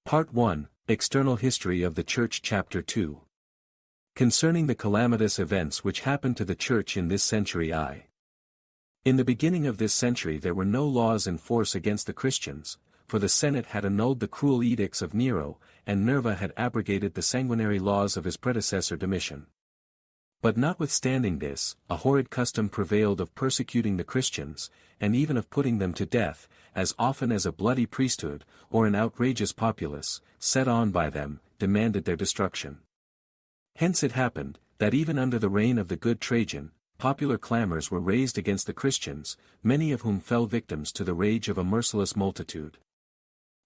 Part 1, External History of the Church Chapter 2. Concerning the calamitous events which happened to the Church in this century I. In the beginning of this century there were no laws in force against the Christians, for the Senate had annulled the cruel edicts of Nero, and Nerva had abrogated the sanguinary laws of his predecessor Domitian. But notwithstanding this, a horrid custom prevailed of persecuting the Christians, and even of putting them to death, as often as a bloody priesthood, or an outrageous populace, set on by them, demanded their destruction. Hence it happened, that even under the reign of the good Trajan, popular clamors were raised against the Christians, many of whom fell victims to the rage of a merciless multitude.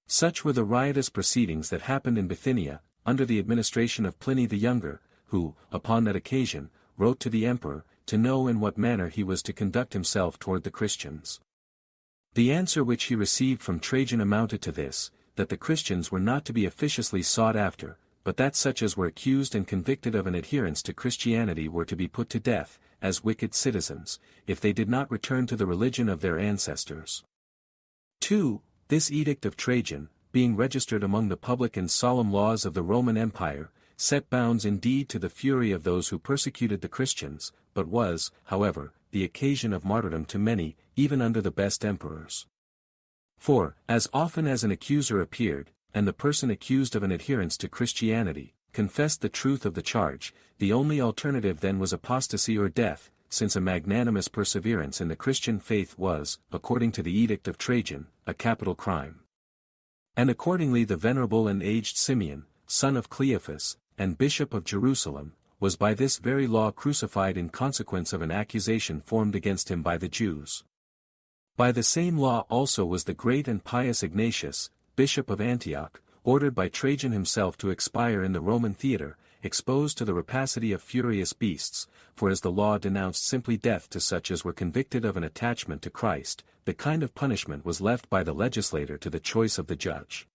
Such were the riotous proceedings that happened in Bithynia, under the administration of Pliny the Younger, who, upon that occasion, wrote to the emperor, to know in what manner he was to conduct himself toward the Christians. The answer which he received from Trajan amounted to this, that the Christians were not to be officiously sought after, but that such as were accused and convicted of an adherence to Christianity were to be put to death, as wicked citizens, if they did not return to the religion of their ancestors. 2. This edict of Trajan, being registered among the public and solemn laws of the Roman Empire, set bounds indeed to the fury of those who persecuted the Christians, but was, however, the occasion of martyrdom to many, even under the best emperors. For, as often as an accuser appeared, and the person accused of an adherence to Christianity, confessed the truth of the charge, the only alternative then was apostasy or death, since a magnanimous perseverance in the Christian faith was, according to the edict of Trajan, a capital crime. And accordingly the venerable and aged Simeon, son of Cleophas, and bishop of Jerusalem, was by this very law crucified in consequence of an accusation formed against him by the Jews. By the same law also was the great and pious Ignatius, bishop of Antioch, ordered by Trajan himself to expire in the Roman theatre, exposed to the rapacity of furious beasts, for as the law denounced simply death to such as were convicted of an attachment to Christ, the kind of punishment was left by the legislator to the choice of the judge.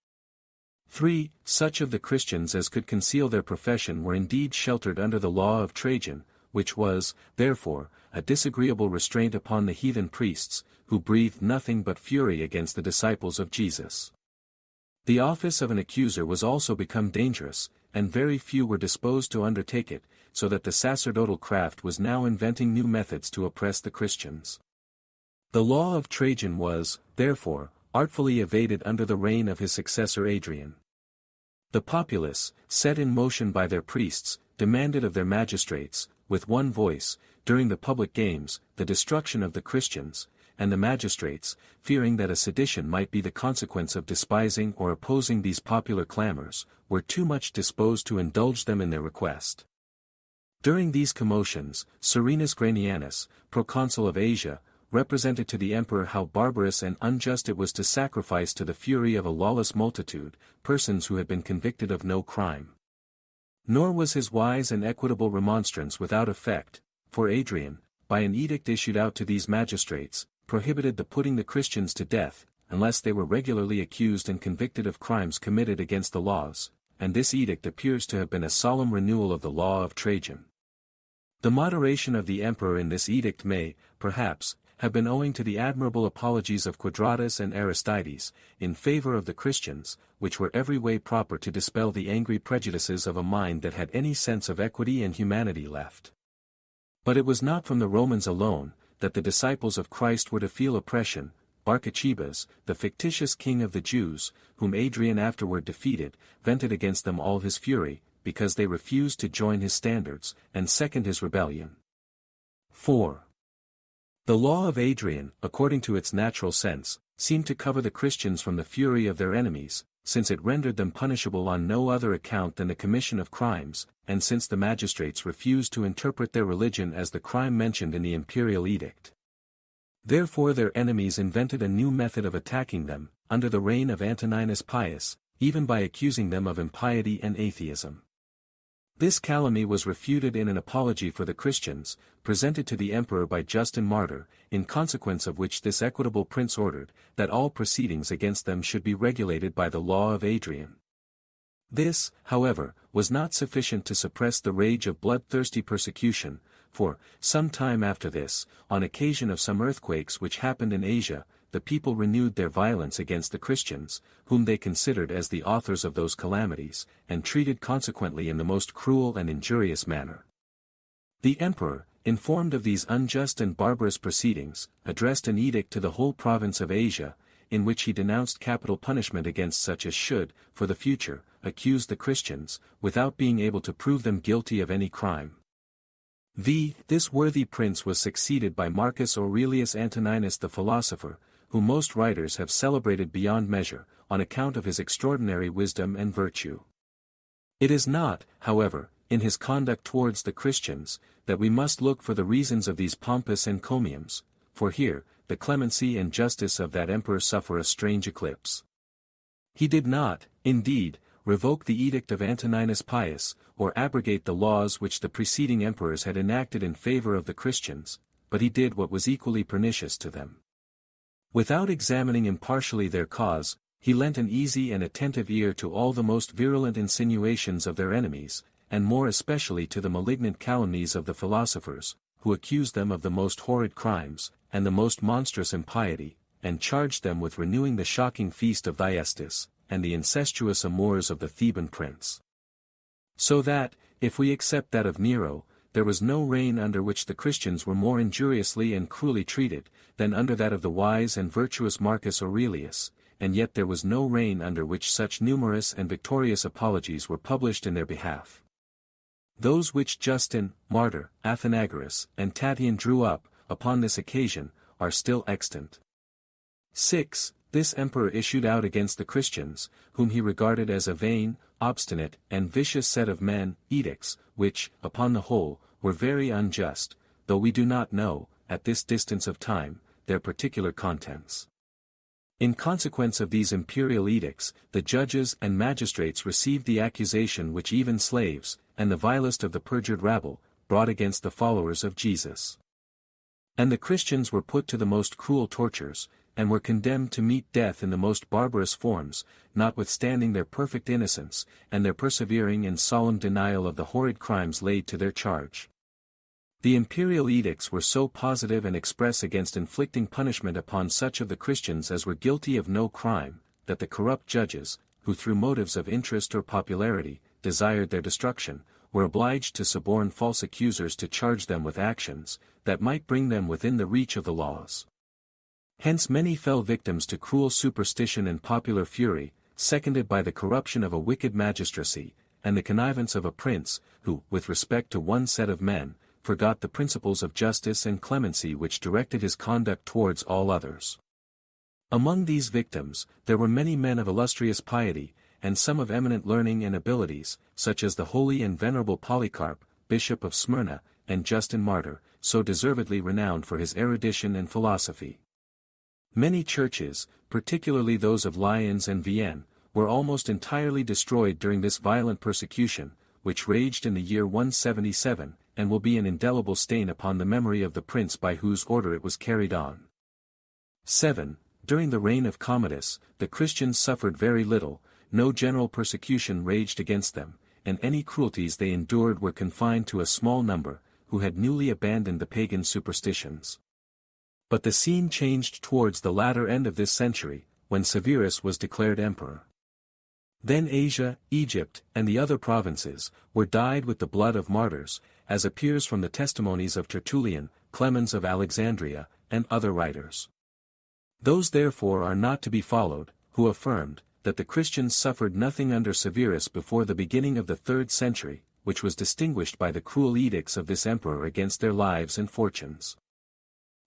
3. Such of the Christians as could conceal their profession were indeed sheltered under the law of Trajan, which was, therefore, a disagreeable restraint upon the heathen priests, who breathed nothing but fury against the disciples of Jesus. The office of an accuser was also become dangerous, and very few were disposed to undertake it, so that the sacerdotal craft was now inventing new methods to oppress the Christians. The law of Trajan was, therefore, artfully evaded under the reign of his successor Adrian. The populace, set in motion by their priests, demanded of their magistrates, with one voice, during the public games, the destruction of the Christians, and the magistrates, fearing that a sedition might be the consequence of despising or opposing these popular clamors, were too much disposed to indulge them in their request. During these commotions, Serenus Granianus, proconsul of Asia, represented to the emperor how barbarous and unjust it was to sacrifice to the fury of a lawless multitude, persons who had been convicted of no crime. Nor was his wise and equitable remonstrance without effect, for Adrian, by an edict issued out to these magistrates, prohibited the putting the Christians to death, unless they were regularly accused and convicted of crimes committed against the laws, and this edict appears to have been a solemn renewal of the law of Trajan. The moderation of the emperor in this edict may, perhaps, have been owing to the admirable apologies of Quadratus and Aristides, in favor of the Christians, which were every way proper to dispel the angry prejudices of a mind that had any sense of equity and humanity left. But it was not from the Romans alone, that the disciples of Christ were to feel oppression. Barcachebas, the fictitious king of the Jews, whom Adrian afterward defeated, vented against them all his fury, because they refused to join his standards, and second his rebellion. 4. The law of Adrian, according to its natural sense, seemed to cover the Christians from the fury of their enemies, since it rendered them punishable on no other account than the commission of crimes, and since the magistrates refused to interpret their religion as the crime mentioned in the imperial edict. Therefore their enemies invented a new method of attacking them, under the reign of Antoninus Pius, even by accusing them of impiety and atheism. This calumny was refuted in an apology for the Christians, presented to the emperor by Justin Martyr, in consequence of which this equitable prince ordered, that all proceedings against them should be regulated by the law of Adrian. This, however, was not sufficient to suppress the rage of bloodthirsty persecution, for, some time after this, on occasion of some earthquakes which happened in Asia, the people renewed their violence against the Christians, whom they considered as the authors of those calamities, and treated consequently in the most cruel and injurious manner. The emperor, informed of these unjust and barbarous proceedings, addressed an edict to the whole province of Asia, in which he denounced capital punishment against such as should, for the future, accuse the Christians, without being able to prove them guilty of any crime. This worthy prince was succeeded by Marcus Aurelius Antoninus the philosopher, whom most writers have celebrated beyond measure, on account of his extraordinary wisdom and virtue. It is not, however, in his conduct towards the Christians, that we must look for the reasons of these pompous encomiums, for here, the clemency and justice of that emperor suffer a strange eclipse. He did not, indeed, revoke the edict of Antoninus Pius, or abrogate the laws which the preceding emperors had enacted in favor of the Christians, but he did what was equally pernicious to them. Without examining impartially their cause, he lent an easy and attentive ear to all the most virulent insinuations of their enemies, and more especially to the malignant calumnies of the philosophers, who accused them of the most horrid crimes, and the most monstrous impiety, and charged them with renewing the shocking feast of Thyestes, and the incestuous amours of the Theban prince. So that, if we accept that of Nero, there was no reign under which the Christians were more injuriously and cruelly treated, than under that of the wise and virtuous Marcus Aurelius, and yet there was no reign under which such numerous and victorious apologies were published in their behalf. Those which Justin, Martyr, Athenagoras, and Tatian drew up, upon this occasion, are still extant. 6. This emperor issued out against the Christians, whom he regarded as a vain, obstinate, and vicious set of men, edicts, which, upon the whole, were very unjust, though we do not know, at this distance of time, their particular contents. In consequence of these imperial edicts, the judges and magistrates received the accusation which even slaves, and the vilest of the perjured rabble, brought against the followers of Jesus. And the Christians were put to the most cruel tortures, and were condemned to meet death in the most barbarous forms, notwithstanding their perfect innocence, and their persevering in solemn denial of the horrid crimes laid to their charge. The imperial edicts were so positive and express against inflicting punishment upon such of the Christians as were guilty of no crime, that the corrupt judges, who through motives of interest or popularity, desired their destruction, were obliged to suborn false accusers to charge them with actions, that might bring them within the reach of the laws. Hence many fell victims to cruel superstition and popular fury, seconded by the corruption of a wicked magistracy, and the connivance of a prince, who, with respect to one set of men, forgot the principles of justice and clemency which directed his conduct towards all others. Among these victims, there were many men of illustrious piety, and some of eminent learning and abilities, such as the holy and venerable Polycarp, Bishop of Smyrna, and Justin Martyr, so deservedly renowned for his erudition and philosophy. Many churches, particularly those of Lyons and Vienne, were almost entirely destroyed during this violent persecution, which raged in the year 177, and will be an indelible stain upon the memory of the prince by whose order it was carried on. 7. During the reign of Commodus, the Christians suffered very little, no general persecution raged against them, and any cruelties they endured were confined to a small number, who had newly abandoned the pagan superstitions. But the scene changed towards the latter end of this century, when Severus was declared emperor. Then Asia, Egypt, and the other provinces, were dyed with the blood of martyrs, as appears from the testimonies of Tertullian, Clemens of Alexandria, and other writers. Those therefore are not to be followed, who affirmed, that the Christians suffered nothing under Severus before the beginning of the 3rd century, which was distinguished by the cruel edicts of this emperor against their lives and fortunes.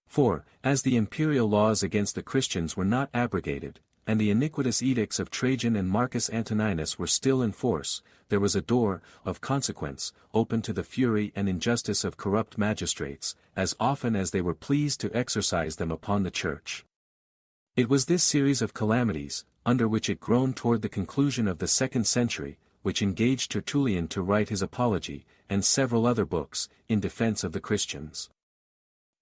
For, as the imperial laws against the Christians were not abrogated, and the iniquitous edicts of Trajan and Marcus Antoninus were still in force, there was a door, of consequence, open to the fury and injustice of corrupt magistrates, as often as they were pleased to exercise them upon the Church. It was this series of calamities, under which it groaned toward the conclusion of the 2nd century, which engaged Tertullian to write his Apology, and several other books, in defense of the Christians.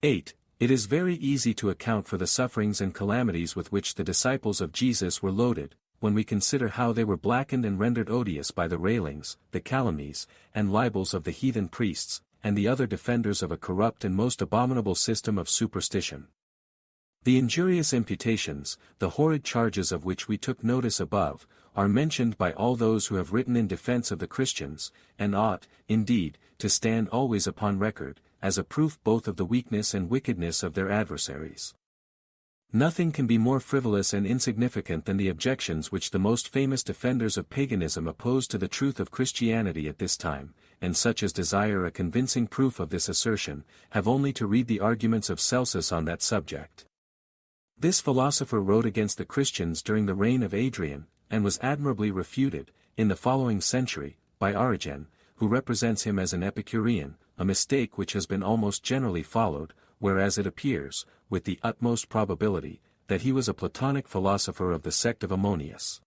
8. It is very easy to account for the sufferings and calamities with which the disciples of Jesus were loaded, when we consider how they were blackened and rendered odious by the railings, the calumnies, and libels of the heathen priests, and the other defenders of a corrupt and most abominable system of superstition. The injurious imputations, the horrid charges of which we took notice above, are mentioned by all those who have written in defense of the Christians, and ought, indeed, to stand always upon record, as a proof both of the weakness and wickedness of their adversaries. Nothing can be more frivolous and insignificant than the objections which the most famous defenders of paganism oppose to the truth of Christianity at this time, and such as desire a convincing proof of this assertion, have only to read the arguments of Celsus on that subject. This philosopher wrote against the Christians during the reign of Adrian, and was admirably refuted, in the following century, by Origen, who represents him as an Epicurean, a mistake which has been almost generally followed, whereas it appears, with the utmost probability, that he was a Platonic philosopher of the sect of Ammonius.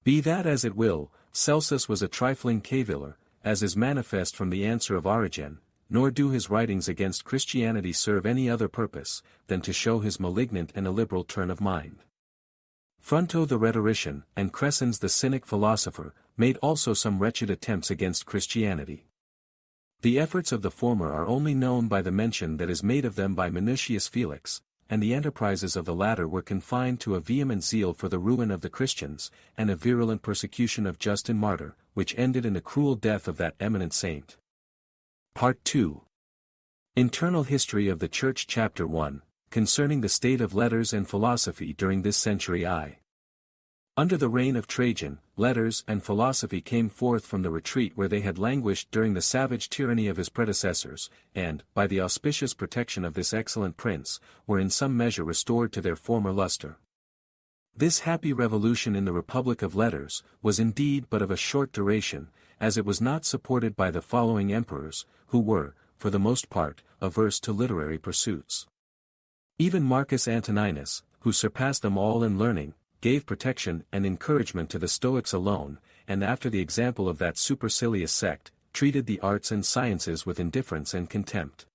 Be that as it will, Celsus was a trifling caviller, as is manifest from the answer of Origen, nor do his writings against Christianity serve any other purpose, than to show his malignant and illiberal turn of mind. Fronto the rhetorician, and Crescens the cynic philosopher, made also some wretched attempts against Christianity. The efforts of the former are only known by the mention that is made of them by Minucius Felix, and the enterprises of the latter were confined to a vehement zeal for the ruin of the Christians, and a virulent persecution of Justin Martyr, which ended in the cruel death of that eminent saint. Part 2. Internal History of the Church Chapter 1, concerning the state of letters and philosophy during this century I. Under the reign of Trajan, letters and philosophy came forth from the retreat where they had languished during the savage tyranny of his predecessors, and, by the auspicious protection of this excellent prince, were in some measure restored to their former luster. This happy revolution in the Republic of Letters was indeed but of a short duration, as it was not supported by the following emperors, who were, for the most part, averse to literary pursuits. Even Marcus Antoninus, who surpassed them all in learning, gave protection and encouragement to the Stoics alone, and after the example of that supercilious sect, treated the arts and sciences with indifference and contempt.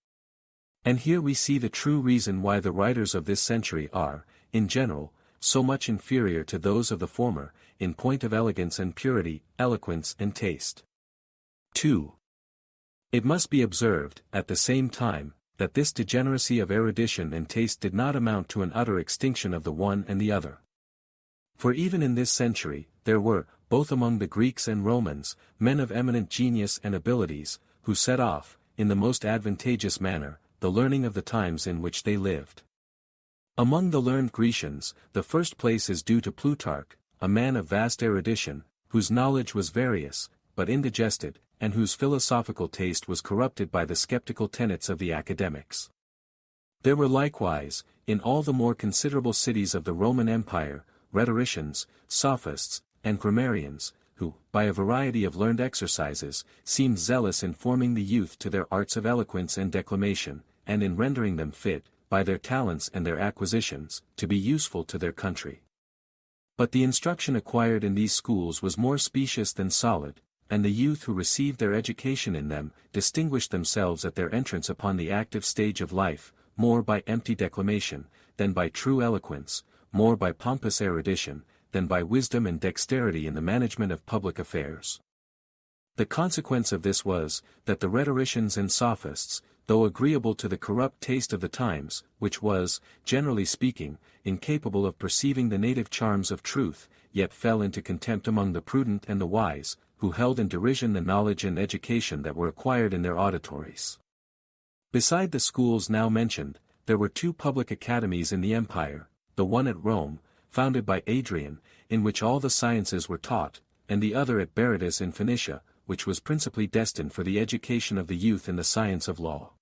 And here we see the true reason why the writers of this century are, in general, so much inferior to those of the former, in point of elegance and purity, eloquence and taste. 2. It must be observed, at the same time, that this degeneracy of erudition and taste did not amount to an utter extinction of the one and the other. For even in this century, there were, both among the Greeks and Romans, men of eminent genius and abilities, who set off, in the most advantageous manner, the learning of the times in which they lived. Among the learned Grecians, the first place is due to Plutarch, a man of vast erudition, whose knowledge was various, but indigested, and whose philosophical taste was corrupted by the skeptical tenets of the academics. There were likewise, in all the more considerable cities of the Roman Empire, rhetoricians, sophists, and grammarians, who, by a variety of learned exercises, seemed zealous in forming the youth to their arts of eloquence and declamation, and in rendering them fit, by their talents and their acquisitions, to be useful to their country. But the instruction acquired in these schools was more specious than solid, and the youth who received their education in them, distinguished themselves at their entrance upon the active stage of life, more by empty declamation, than by true eloquence, more by pompous erudition, than by wisdom and dexterity in the management of public affairs. The consequence of this was, that the rhetoricians and sophists, though agreeable to the corrupt taste of the times, which was, generally speaking, incapable of perceiving the native charms of truth, yet fell into contempt among the prudent and the wise, who held in derision the knowledge and education that were acquired in their auditories. Beside the schools now mentioned, there were two public academies in the empire, the one at Rome, founded by Adrian, in which all the sciences were taught, and the other at Berytus in Phoenicia, which was principally destined for the education of the youth in the science of law.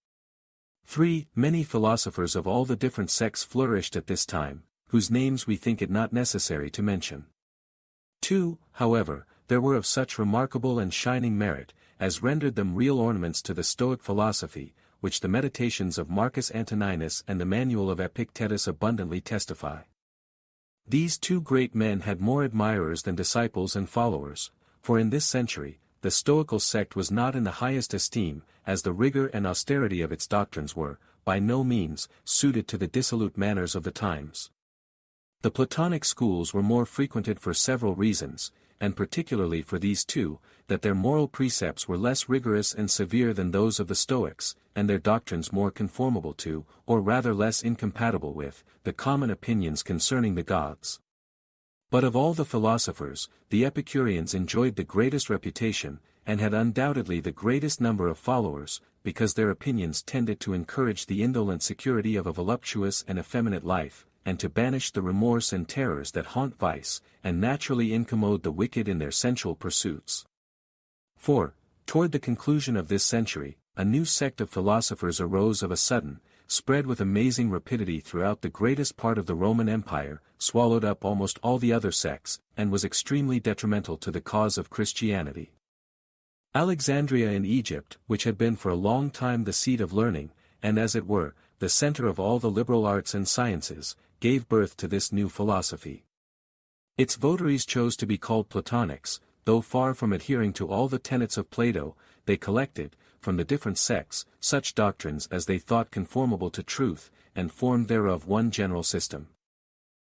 3. Many philosophers of all the different sects flourished at this time, whose names we think it not necessary to mention. 2. However, there were of such remarkable and shining merit, as rendered them real ornaments to the Stoic philosophy, which the meditations of Marcus Antoninus and the manual of Epictetus abundantly testify. These two great men had more admirers than disciples and followers, for in this century, the Stoical sect was not in the highest esteem, as the rigor and austerity of its doctrines were, by no means, suited to the dissolute manners of the times. The Platonic schools were more frequented for several reasons, and particularly for these two, that their moral precepts were less rigorous and severe than those of the Stoics, and their doctrines more conformable to, or rather less incompatible with, the common opinions concerning the gods. But of all the philosophers, the Epicureans enjoyed the greatest reputation, and had undoubtedly the greatest number of followers, because their opinions tended to encourage the indolent security of a voluptuous and effeminate life, and to banish the remorse and terrors that haunt vice, and naturally incommode the wicked in their sensual pursuits. For, toward the conclusion of this century, a new sect of philosophers arose of a sudden, spread with amazing rapidity throughout the greatest part of the Roman Empire, swallowed up almost all the other sects, and was extremely detrimental to the cause of Christianity. Alexandria in Egypt, which had been for a long time the seat of learning, and as it were, the center of all the liberal arts and sciences, gave birth to this new philosophy. Its votaries chose to be called Platonics, though far from adhering to all the tenets of Plato, they collected, from the different sects, such doctrines as they thought conformable to truth, and formed thereof one general system.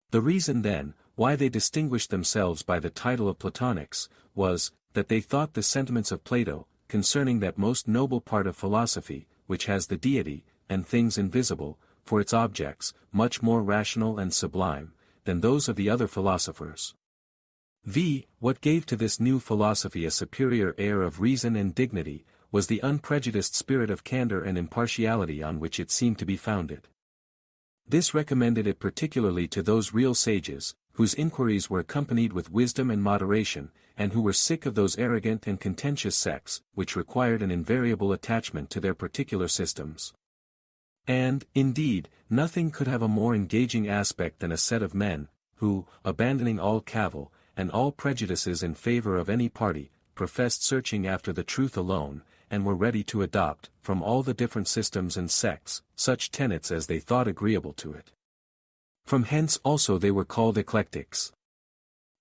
The reason then, why they distinguished themselves by the title of Platonics, was, that they thought the sentiments of Plato, concerning that most noble part of philosophy, which has the deity, and things invisible, for its objects, much more rational and sublime, than those of the other philosophers. What gave to this new philosophy a superior air of reason and dignity, was the unprejudiced spirit of candor and impartiality on which it seemed to be founded. This recommended it particularly to those real sages, whose inquiries were accompanied with wisdom and moderation, and who were sick of those arrogant and contentious sects, which required an invariable attachment to their particular systems. And, indeed, nothing could have a more engaging aspect than a set of men, who, abandoning all cavil, and all prejudices in favor of any party, professed searching after the truth alone, and were ready to adopt, from all the different systems and sects, such tenets as they thought agreeable to it. From hence also they were called eclectics.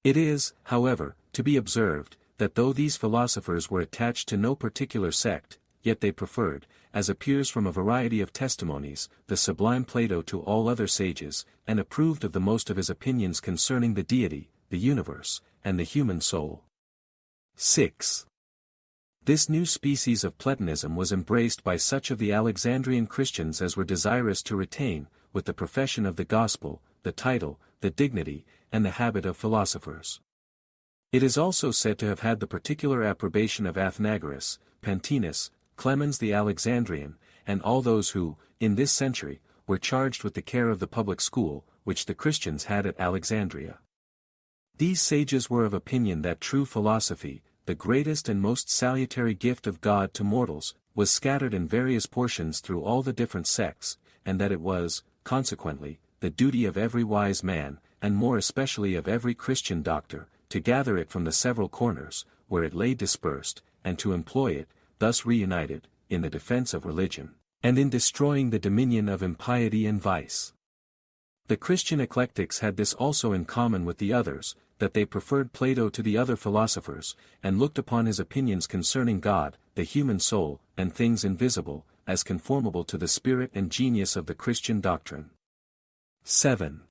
It is, however, to be observed, that though these philosophers were attached to no particular sect, yet they preferred, as appears from a variety of testimonies, the sublime Plato to all other sages, and approved of the most of his opinions concerning the deity, the universe, and the human soul. 6. This new species of Platonism was embraced by such of the Alexandrian Christians as were desirous to retain, with the profession of the gospel, the title, the dignity, and the habit of philosophers. It is also said to have had the particular approbation of Athenagoras, Pantaenus, Clemens the Alexandrian, and all those who, in this century, were charged with the care of the public school, which the Christians had at Alexandria. These sages were of opinion that true philosophy, the greatest and most salutary gift of God to mortals, was scattered in various portions through all the different sects, and that it was, consequently, the duty of every wise man, and more especially of every Christian doctor, to gather it from the several corners, where it lay dispersed, and to employ it, thus reunited, in the defense of religion, and in destroying the dominion of impiety and vice. The Christian eclectics had this also in common with the others, that they preferred Plato to the other philosophers, and looked upon his opinions concerning God, the human soul, and things invisible, as conformable to the spirit and genius of the Christian doctrine. 7.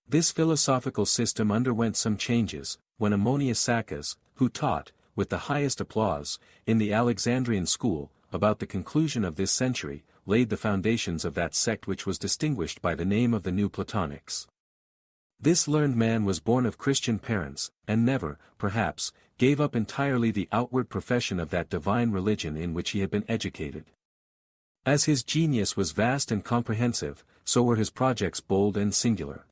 This philosophical system underwent some changes, when Ammonius Saccas, who taught, with the highest applause, in the Alexandrian school, about the conclusion of this century, laid the foundations of that sect which was distinguished by the name of the New Platonics. This learned man was born of Christian parents, and never, perhaps, gave up entirely the outward profession of that divine religion in which he had been educated. As his genius was vast and comprehensive, so were his projects bold and singular.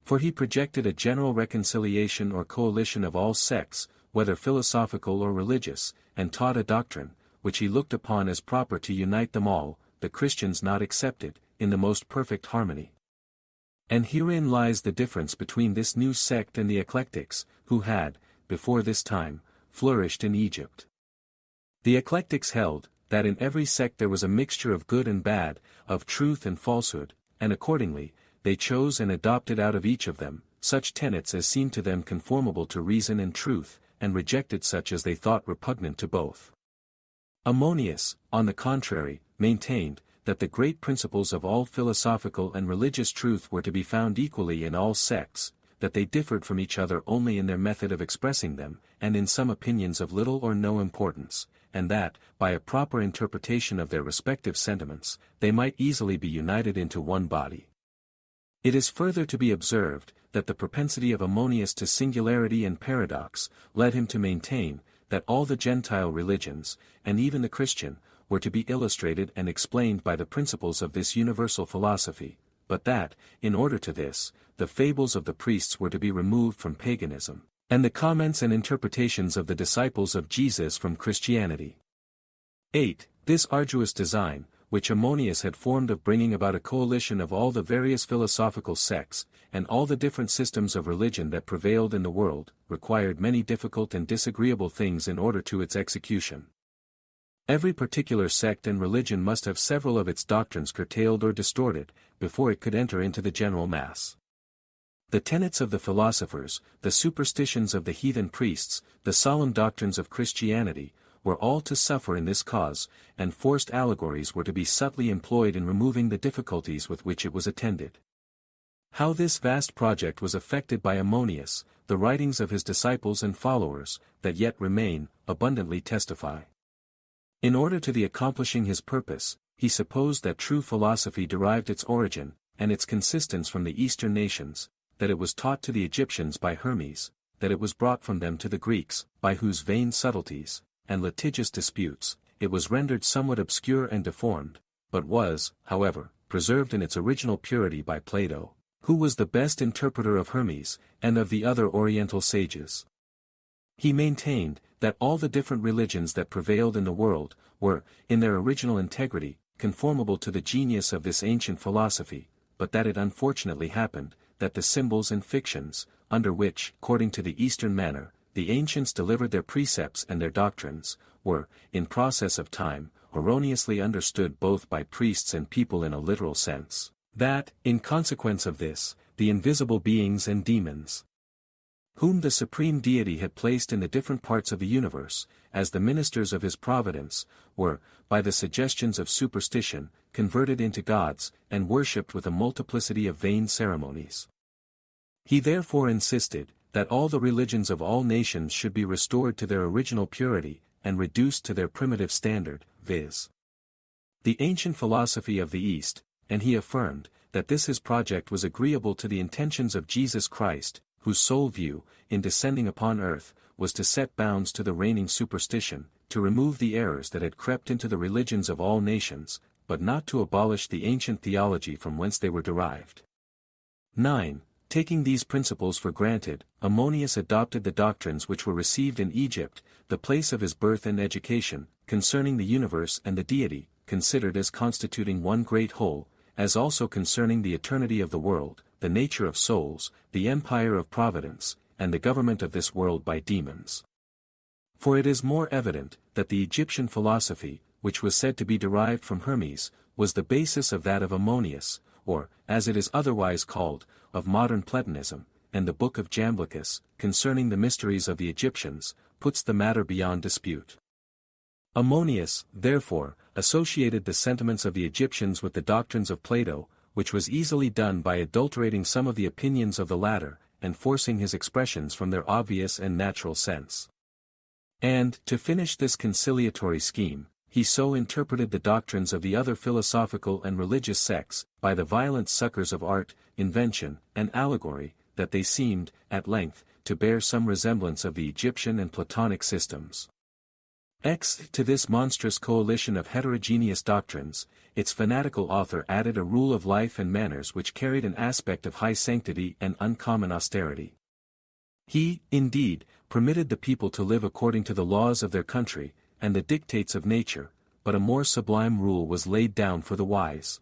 For he projected a general reconciliation or coalition of all sects, whether philosophical or religious, and taught a doctrine, which he looked upon as proper to unite them all, the Christians not excepted, in the most perfect harmony. And herein lies the difference between this new sect and the eclectics, who had, before this time, flourished in Egypt. The eclectics held, that in every sect there was a mixture of good and bad, of truth and falsehood, and accordingly, they chose and adopted out of each of them, such tenets as seemed to them conformable to reason and truth, and rejected such as they thought repugnant to both. Ammonius, on the contrary, maintained, that the great principles of all philosophical and religious truth were to be found equally in all sects, that they differed from each other only in their method of expressing them, and in some opinions of little or no importance, and that, by a proper interpretation of their respective sentiments, they might easily be united into one body. It is further to be observed, that the propensity of Ammonius to singularity and paradox, led him to maintain, that all the Gentile religions, and even the Christian, were to be illustrated and explained by the principles of this universal philosophy, but that, in order to this, the fables of the priests were to be removed from paganism, and the comments and interpretations of the disciples of Jesus from Christianity. 8. This arduous design, which Ammonius had formed of bringing about a coalition of all the various philosophical sects, and all the different systems of religion that prevailed in the world, required many difficult and disagreeable things in order to its execution. Every particular sect and religion must have several of its doctrines curtailed or distorted, before it could enter into the general mass. The tenets of the philosophers, the superstitions of the heathen priests, the solemn doctrines of Christianity, were all to suffer in this cause, and forced allegories were to be subtly employed in removing the difficulties with which it was attended. How this vast project was effected by Ammonius, the writings of his disciples and followers, that yet remain, abundantly testify. In order to the accomplishing his purpose, he supposed that true philosophy derived its origin, and its consistence from the Eastern nations, that it was taught to the Egyptians by Hermes, that it was brought from them to the Greeks, by whose vain subtleties, and litigious disputes, it was rendered somewhat obscure and deformed, but was, however, preserved in its original purity by Plato, who was the best interpreter of Hermes, and of the other Oriental sages. He maintained, that all the different religions that prevailed in the world, were, in their original integrity, conformable to the genius of this ancient philosophy, but that it unfortunately happened, that the symbols and fictions, under which, according to the Eastern manner, the ancients delivered their precepts and their doctrines, were, in process of time, erroneously understood both by priests and people in a literal sense, that, in consequence of this, the invisible beings and demons, whom the supreme deity had placed in the different parts of the universe, as the ministers of his providence, were, by the suggestions of superstition, converted into gods, and worshipped with a multiplicity of vain ceremonies. He therefore insisted, that all the religions of all nations should be restored to their original purity, and reduced to their primitive standard, viz. the ancient philosophy of the East, and he affirmed, that this his project was agreeable to the intentions of Jesus Christ, whose sole view, in descending upon earth, was to set bounds to the reigning superstition, to remove the errors that had crept into the religions of all nations, but not to abolish the ancient theology from whence they were derived. 9. Taking these principles for granted, Ammonius adopted the doctrines which were received in Egypt, the place of his birth and education, concerning the universe and the deity, considered as constituting one great whole, as also concerning the eternity of the world, the nature of souls, the empire of providence, and the government of this world by demons. For it is more evident, that the Egyptian philosophy, which was said to be derived from Hermes, was the basis of that of Ammonius, or, as it is otherwise called, of modern Platonism, and the book of Jamblichus, concerning the mysteries of the Egyptians, puts the matter beyond dispute. Ammonius, therefore, associated the sentiments of the Egyptians with the doctrines of Plato, which was easily done by adulterating some of the opinions of the latter, and forcing his expressions from their obvious and natural sense. And, to finish this conciliatory scheme, he so interpreted the doctrines of the other philosophical and religious sects, by the violent succors of art, invention, and allegory, that they seemed, at length, to bear some resemblance of the Egyptian and Platonic systems. To this monstrous coalition of heterogeneous doctrines, its fanatical author added a rule of life and manners which carried an aspect of high sanctity and uncommon austerity. He, indeed, permitted the people to live according to the laws of their country, and the dictates of nature, but a more sublime rule was laid down for the wise.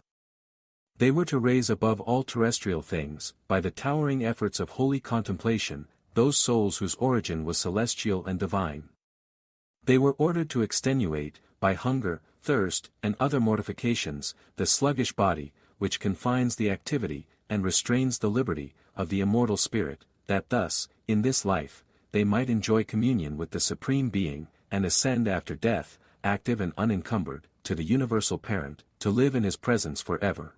They were to raise above all terrestrial things, by the towering efforts of holy contemplation, those souls whose origin was celestial and divine. They were ordered to extenuate, by hunger, thirst, and other mortifications, the sluggish body, which confines the activity, and restrains the liberty, of the immortal spirit, that thus, in this life, they might enjoy communion with the Supreme Being, and ascend after death, active and unencumbered, to the universal Parent, to live in his presence forever.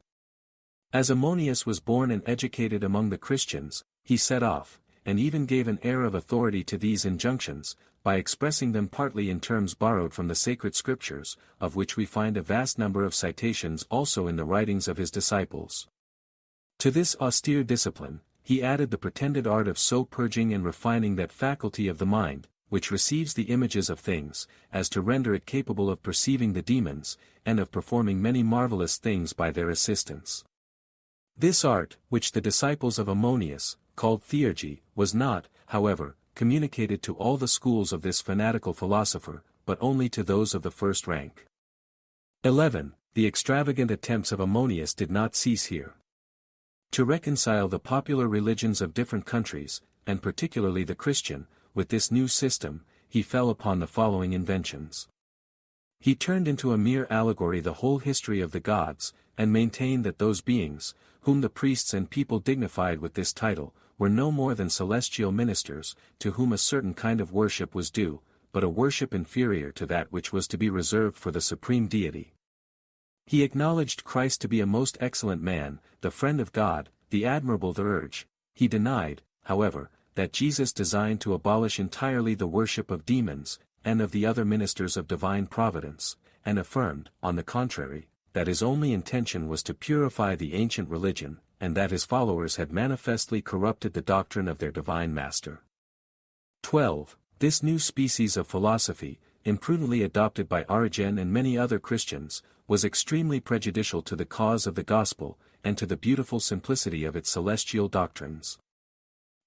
As Ammonius was born and educated among the Christians, he set off, and even gave an air of authority to these injunctions, by expressing them partly in terms borrowed from the sacred scriptures, of which we find a vast number of citations also in the writings of his disciples. To this austere discipline, he added the pretended art of so purging and refining that faculty of the mind, which receives the images of things, as to render it capable of perceiving the demons, and of performing many marvelous things by their assistance. This art, which the disciples of Ammonius, called theurgy, was not, however, communicated to all the schools of this fanatical philosopher, but only to those of the first rank. 11. The extravagant attempts of Ammonius did not cease here. To reconcile the popular religions of different countries, and particularly the Christian, with this new system, he fell upon the following inventions. He turned into a mere allegory the whole history of the gods, and maintained that those beings, whom the priests and people dignified with this title, were no more than celestial ministers, to whom a certain kind of worship was due, but a worship inferior to that which was to be reserved for the supreme deity. He acknowledged Christ to be a most excellent man, the friend of God, the admirable Theurge. He denied, however, that Jesus designed to abolish entirely the worship of demons, and of the other ministers of divine providence, and affirmed, on the contrary, that his only intention was to purify the ancient religion, and that his followers had manifestly corrupted the doctrine of their divine master. 12. This new species of philosophy, imprudently adopted by Origen and many other Christians, was extremely prejudicial to the cause of the gospel, and to the beautiful simplicity of its celestial doctrines.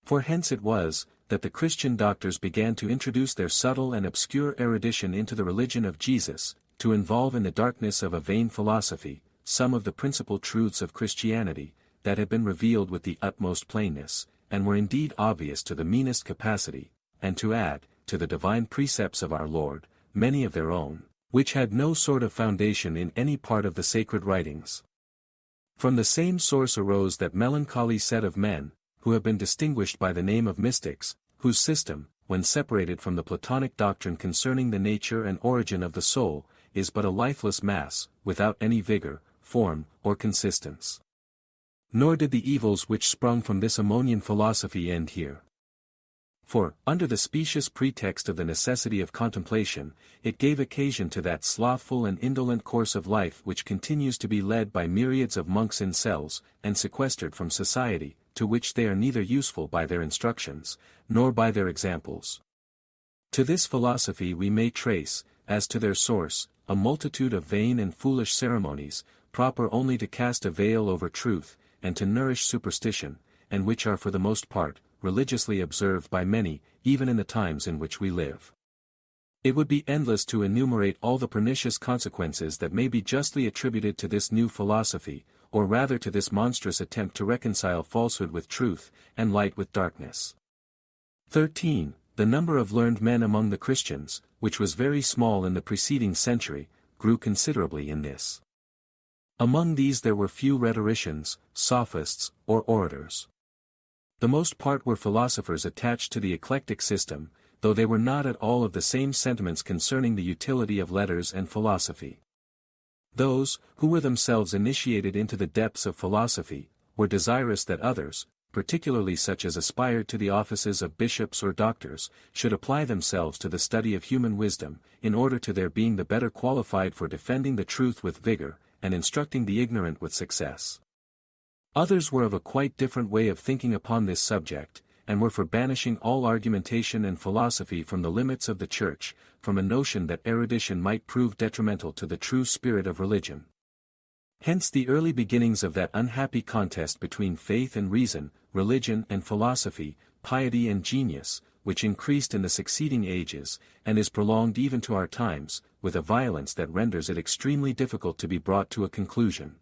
For hence it was, that the Christian doctors began to introduce their subtle and obscure erudition into the religion of Jesus, to involve in the darkness of a vain philosophy, some of the principal truths of Christianity, that had been revealed with the utmost plainness, and were indeed obvious to the meanest capacity, and to add, to the divine precepts of our Lord, many of their own, which had no sort of foundation in any part of the sacred writings. From the same source arose that melancholy set of men, who have been distinguished by the name of mystics, whose system, when separated from the Platonic doctrine concerning the nature and origin of the soul, is but a lifeless mass, without any vigor, form, or consistence. Nor did the evils which sprung from this Ammonian philosophy end here. For, under the specious pretext of the necessity of contemplation, it gave occasion to that slothful and indolent course of life which continues to be led by myriads of monks in cells, and sequestered from society, to which they are neither useful by their instructions, nor by their examples. To this philosophy we may trace, as to their source, a multitude of vain and foolish ceremonies, proper only to cast a veil over truth, and to nourish superstition, and which are for the most part, religiously observed by many, even in the times in which we live. It would be endless to enumerate all the pernicious consequences that may be justly attributed to this new philosophy, or rather to this monstrous attempt to reconcile falsehood with truth, and light with darkness. 13. The number of learned men among the Christians, which was very small in the preceding century, grew considerably in this. Among these there were few rhetoricians, sophists, or orators. The most part were philosophers attached to the eclectic system, though they were not at all of the same sentiments concerning the utility of letters and philosophy. Those, who were themselves initiated into the depths of philosophy, were desirous that others, particularly such as aspired to the offices of bishops or doctors, should apply themselves to the study of human wisdom, in order to their being the better qualified for defending the truth with vigor, and instructing the ignorant with success. Others were of a quite different way of thinking upon this subject, and were for banishing all argumentation and philosophy from the limits of the Church, from a notion that erudition might prove detrimental to the true spirit of religion. Hence the early beginnings of that unhappy contest between faith and reason, religion and philosophy, piety and genius, which increased in the succeeding ages, and is prolonged even to our times, with a violence that renders it extremely difficult to be brought to a conclusion.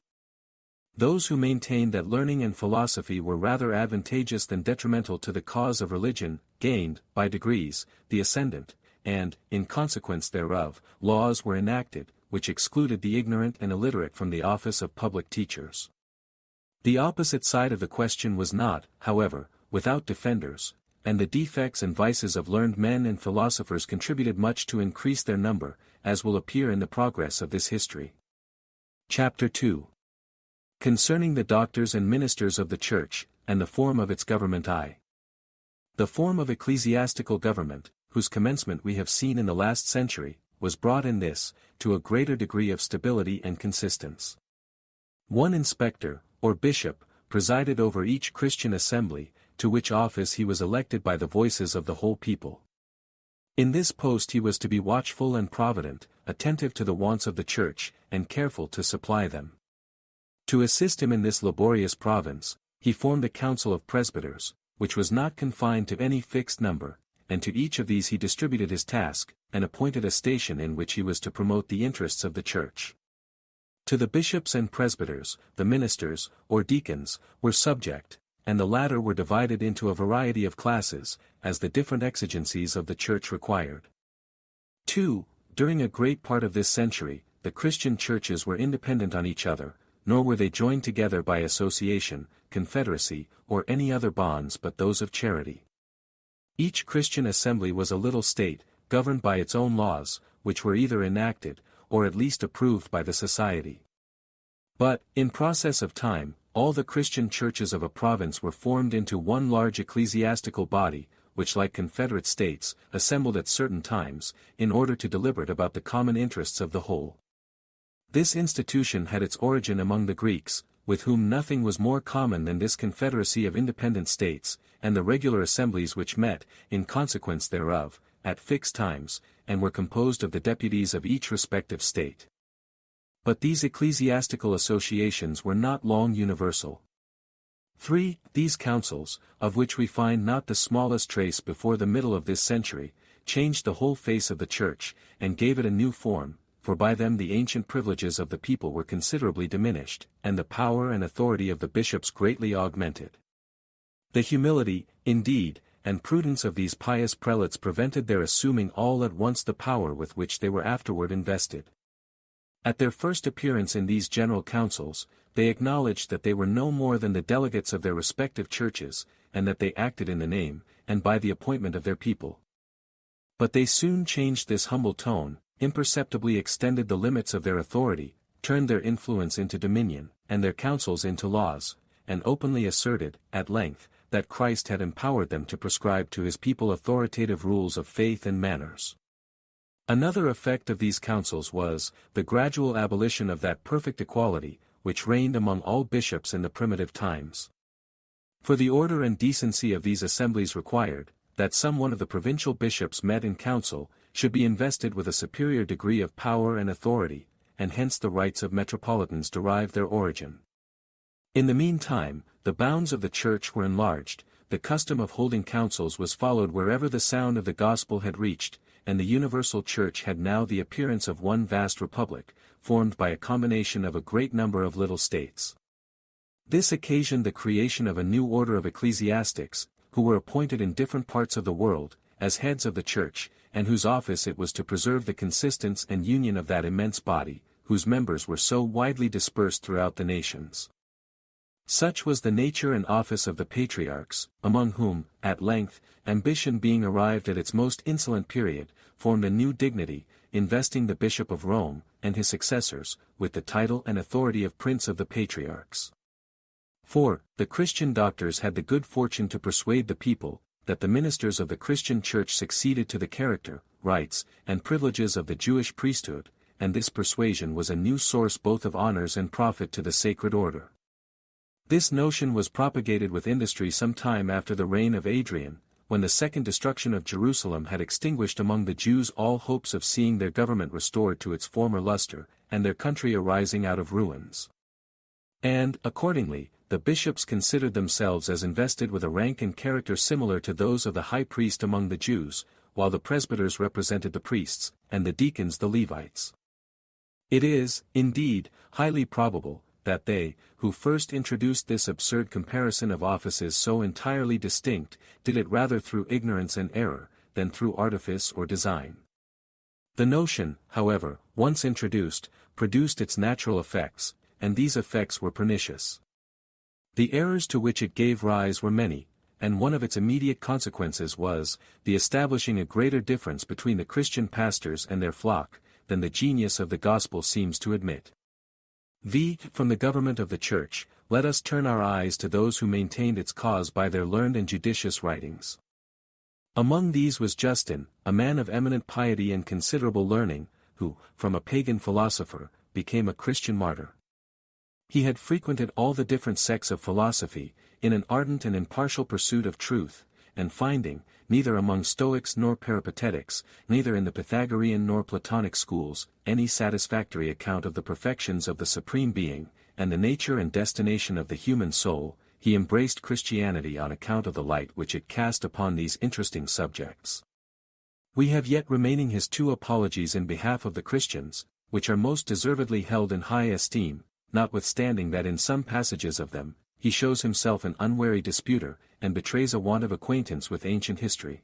Those who maintained that learning and philosophy were rather advantageous than detrimental to the cause of religion, gained, by degrees, the ascendant, and, in consequence thereof, laws were enacted, which excluded the ignorant and illiterate from the office of public teachers. The opposite side of the question was not, however, without defenders, and the defects and vices of learned men and philosophers contributed much to increase their number, as will appear in the progress of this history. Chapter 2. Concerning the doctors and ministers of the Church, and the form of its government. The form of ecclesiastical government, whose commencement we have seen in the last century, was brought in this, to a greater degree of stability and consistence. One inspector, or bishop, presided over each Christian assembly, to which office he was elected by the voices of the whole people. In this post he was to be watchful and provident, attentive to the wants of the Church, and careful to supply them. To assist him in this laborious province, he formed a council of presbyters, which was not confined to any fixed number, and to each of these he distributed his task, and appointed a station in which he was to promote the interests of the Church. To the bishops and presbyters, the ministers, or deacons, were subject, and the latter were divided into a variety of classes, as the different exigencies of the Church required. 2. During a great part of this century, the Christian churches were independent on each other, nor were they joined together by association, confederacy, or any other bonds but those of charity. Each Christian assembly was a little state, governed by its own laws, which were either enacted, or at least approved by the society. But, in process of time, all the Christian churches of a province were formed into one large ecclesiastical body, which like confederate states, assembled at certain times, in order to deliberate about the common interests of the whole. This institution had its origin among the Greeks, with whom nothing was more common than this confederacy of independent states, and the regular assemblies which met, in consequence thereof, at fixed times, and were composed of the deputies of each respective state. But these ecclesiastical associations were not long universal. 3. These councils, of which we find not the smallest trace before the middle of this century, changed the whole face of the Church, and gave it a new form, for by them the ancient privileges of the people were considerably diminished, and the power and authority of the bishops greatly augmented. The humility, indeed, and prudence of these pious prelates prevented their assuming all at once the power with which they were afterward invested. At their first appearance in these general councils, they acknowledged that they were no more than the delegates of their respective churches, and that they acted in the name, and by the appointment of their people. But they soon changed this humble tone, imperceptibly extended the limits of their authority, turned their influence into dominion, and their counsels into laws, and openly asserted, at length, that Christ had empowered them to prescribe to his people authoritative rules of faith and manners. Another effect of these councils was, the gradual abolition of that perfect equality, which reigned among all bishops in the primitive times. For the order and decency of these assemblies required, that some one of the provincial bishops met in council, should be invested with a superior degree of power and authority, and hence the rights of metropolitans derived their origin. In the meantime, the bounds of the Church were enlarged, the custom of holding councils was followed wherever the sound of the gospel had reached, and the universal Church had now the appearance of one vast republic, formed by a combination of a great number of little states. This occasioned the creation of a new order of ecclesiastics, who were appointed in different parts of the world, as heads of the Church, and whose office it was to preserve the consistence and union of that immense body, whose members were so widely dispersed throughout the nations. Such was the nature and office of the patriarchs, among whom, at length, ambition being arrived at its most insolent period, formed a new dignity, investing the Bishop of Rome, and his successors, with the title and authority of Prince of the Patriarchs. 4. The Christian doctors had the good fortune to persuade the people, that the ministers of the Christian Church succeeded to the character, rights, and privileges of the Jewish priesthood, and this persuasion was a new source both of honors and profit to the sacred order. This notion was propagated with industry some time after the reign of Adrian, when the second destruction of Jerusalem had extinguished among the Jews all hopes of seeing their government restored to its former luster, and their country arising out of ruins. And, accordingly, the bishops considered themselves as invested with a rank and character similar to those of the high priest among the Jews, while the presbyters represented the priests, and the deacons the Levites. It is, indeed, highly probable, that they, who first introduced this absurd comparison of offices so entirely distinct, did it rather through ignorance and error, than through artifice or design. The notion, however, once introduced, produced its natural effects, and these effects were pernicious. The errors to which it gave rise were many, and one of its immediate consequences was, the establishing a greater difference between the Christian pastors and their flock, than the genius of the gospel seems to admit. From the government of the Church, let us turn our eyes to those who maintained its cause by their learned and judicious writings. Among these was Justin, a man of eminent piety and considerable learning, who, from a pagan philosopher, became a Christian martyr. He had frequented all the different sects of philosophy, in an ardent and impartial pursuit of truth, and finding, neither among Stoics nor Peripatetics, neither in the Pythagorean nor Platonic schools, any satisfactory account of the perfections of the Supreme Being, and the nature and destination of the human soul, he embraced Christianity on account of the light which it cast upon these interesting subjects. We have yet remaining his two apologies in behalf of the Christians, which are most deservedly held in high esteem, notwithstanding that in some passages of them, he shows himself an unwary disputer, and betrays a want of acquaintance with ancient history.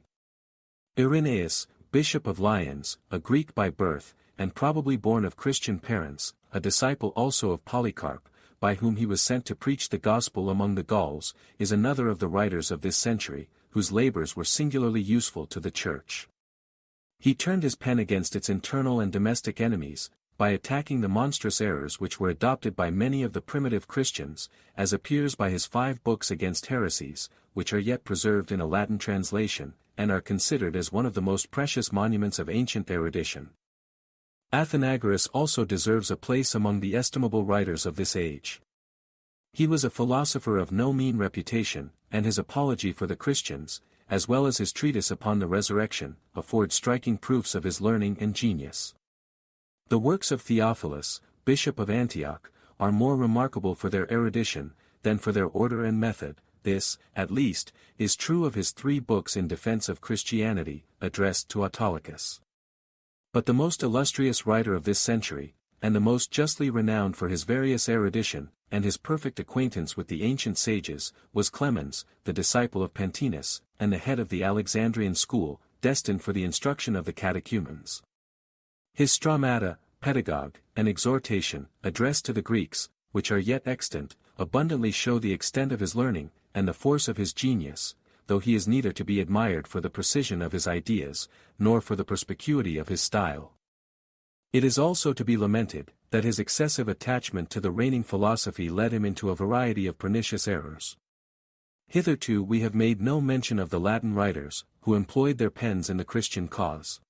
Irenaeus, Bishop of Lyons, a Greek by birth, and probably born of Christian parents, a disciple also of Polycarp, by whom he was sent to preach the gospel among the Gauls, is another of the writers of this century, whose labors were singularly useful to the Church. He turned his pen against its internal and domestic enemies, by attacking the monstrous errors which were adopted by many of the primitive Christians, as appears by his 5 books against heresies, which are yet preserved in a Latin translation, and are considered as one of the most precious monuments of ancient erudition. Athenagoras also deserves a place among the estimable writers of this age. He was a philosopher of no mean reputation, and his apology for the Christians, as well as his treatise upon the resurrection, afford striking proofs of his learning and genius. The works of Theophilus, Bishop of Antioch, are more remarkable for their erudition, than for their order and method. This, at least, is true of his 3 books in defense of Christianity, addressed to Autolycus. But the most illustrious writer of this century, and the most justly renowned for his various erudition, and his perfect acquaintance with the ancient sages, was Clemens, the disciple of Pantaenus, and the head of the Alexandrian school, destined for the instruction of the catechumens. His Stramata, Pedagogue, and Exhortation, addressed to the Greeks, which are yet extant, abundantly show the extent of his learning, and the force of his genius, though he is neither to be admired for the precision of his ideas, nor for the perspicuity of his style. It is also to be lamented, that his excessive attachment to the reigning philosophy led him into a variety of pernicious errors. Hitherto we have made no mention of the Latin writers, who employed their pens in the Christian cause.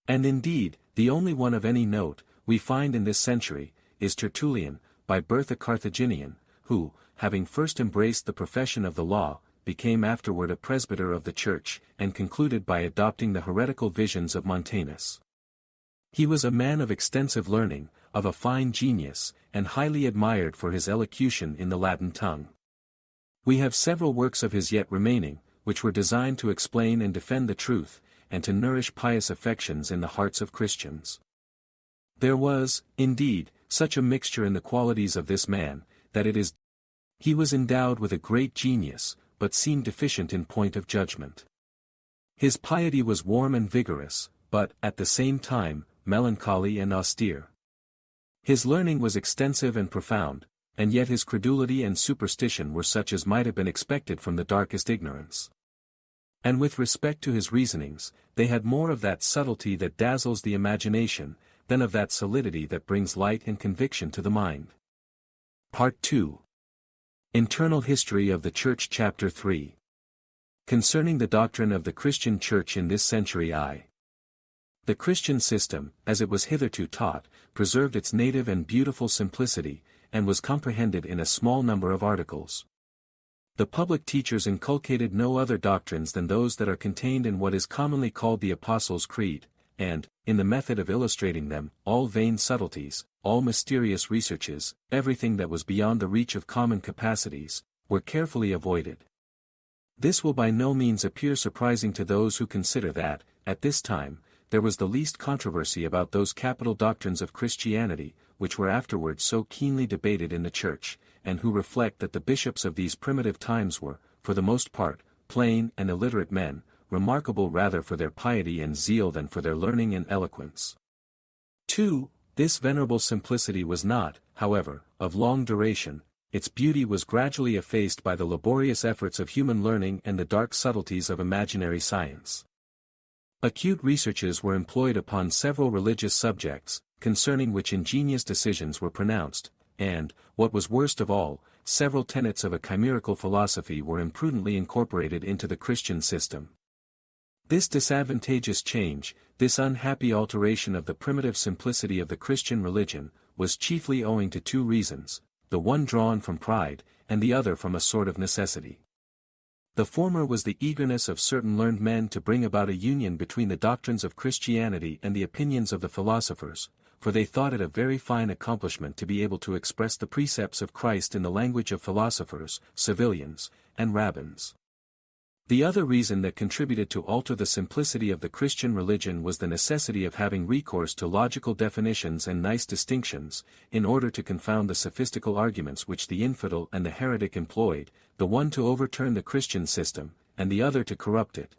And indeed, the only one of any note, we find in this century, is Tertullian, by birth a Carthaginian, who, having first embraced the profession of the law, became afterward a presbyter of the Church, and concluded by adopting the heretical visions of Montanus. He was a man of extensive learning, of a fine genius, and highly admired for his elocution in the Latin tongue. We have several works of his yet remaining, which were designed to explain and defend the truth, and to nourish pious affections in the hearts of Christians. There was, indeed, such a mixture in the qualities of this man, that he was endowed with a great genius, but seemed deficient in point of judgment. His piety was warm and vigorous, but, at the same time, melancholy and austere. His learning was extensive and profound, and yet his credulity and superstition were such as might have been expected from the darkest ignorance. And with respect to his reasonings, they had more of that subtlety that dazzles the imagination, than of that solidity that brings light and conviction to the mind. Part 2. Internal History of the Church Chapter 3. Concerning the doctrine of the Christian Church in this century I. The Christian system, as it was hitherto taught, preserved its native and beautiful simplicity, and was comprehended in a small number of articles. The public teachers inculcated no other doctrines than those that are contained in what is commonly called the Apostles' Creed, and, in the method of illustrating them, all vain subtleties, all mysterious researches, everything that was beyond the reach of common capacities, were carefully avoided. This will by no means appear surprising to those who consider that, at this time, there was the least controversy about those capital doctrines of Christianity, which were afterwards so keenly debated in the Church, and who reflect that the bishops of these primitive times were, for the most part, plain and illiterate men, remarkable rather for their piety and zeal than for their learning and eloquence. 2. This venerable simplicity was not, however, of long duration. Its beauty was gradually effaced by the laborious efforts of human learning and the dark subtleties of imaginary science. Acute researches were employed upon several religious subjects, concerning which ingenious decisions were pronounced, and, what was worst of all, several tenets of a chimerical philosophy were imprudently incorporated into the Christian system. This disadvantageous change, this unhappy alteration of the primitive simplicity of the Christian religion, was chiefly owing to two reasons, the one drawn from pride, and the other from a sort of necessity. The former was the eagerness of certain learned men to bring about a union between the doctrines of Christianity and the opinions of the philosophers, for they thought it a very fine accomplishment to be able to express the precepts of Christ in the language of philosophers, civilians, and rabbins. The other reason that contributed to alter the simplicity of the Christian religion was the necessity of having recourse to logical definitions and nice distinctions, in order to confound the sophistical arguments which the infidel and the heretic employed, the one to overturn the Christian system, and the other to corrupt it.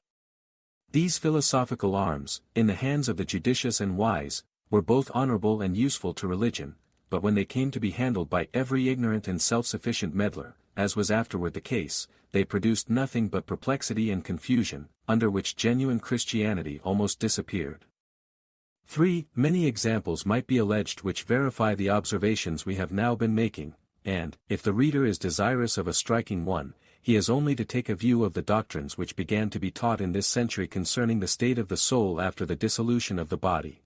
These philosophical arms, in the hands of the judicious and wise, were both honorable and useful to religion, but when they came to be handled by every ignorant and self-sufficient meddler, as was afterward the case, they produced nothing but perplexity and confusion, under which genuine Christianity almost disappeared. 3. Many examples might be alleged which verify the observations we have now been making, and, if the reader is desirous of a striking one, he has only to take a view of the doctrines which began to be taught in this century concerning the state of the soul after the dissolution of the body.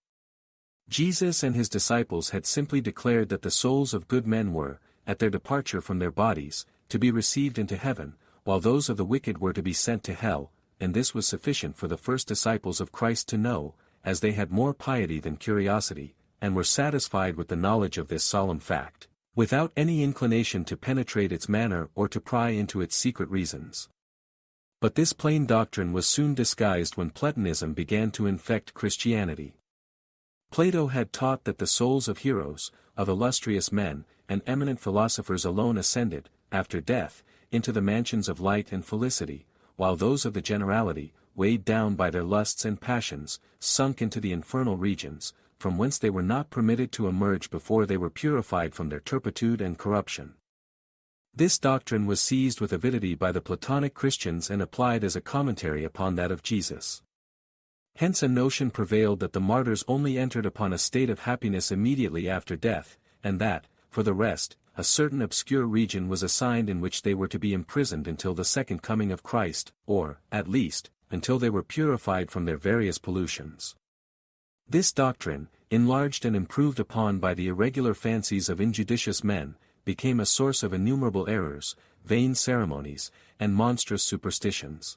Jesus and his disciples had simply declared that the souls of good men were, at their departure from their bodies, to be received into heaven, while those of the wicked were to be sent to hell, and this was sufficient for the first disciples of Christ to know, as they had more piety than curiosity, and were satisfied with the knowledge of this solemn fact, without any inclination to penetrate its manner or to pry into its secret reasons. But this plain doctrine was soon disguised when Platonism began to infect Christianity. Plato had taught that the souls of heroes, of illustrious men, and eminent philosophers alone ascended, after death, into the mansions of light and felicity, while those of the generality, weighed down by their lusts and passions, sunk into the infernal regions, from whence they were not permitted to emerge before they were purified from their turpitude and corruption. This doctrine was seized with avidity by the Platonic Christians and applied as a commentary upon that of Jesus. Hence a notion prevailed that the martyrs only entered upon a state of happiness immediately after death, and that, for the rest, a certain obscure region was assigned in which they were to be imprisoned until the second coming of Christ, or, at least, until they were purified from their various pollutions. This doctrine, enlarged and improved upon by the irregular fancies of injudicious men, became a source of innumerable errors, vain ceremonies, and monstrous superstitions.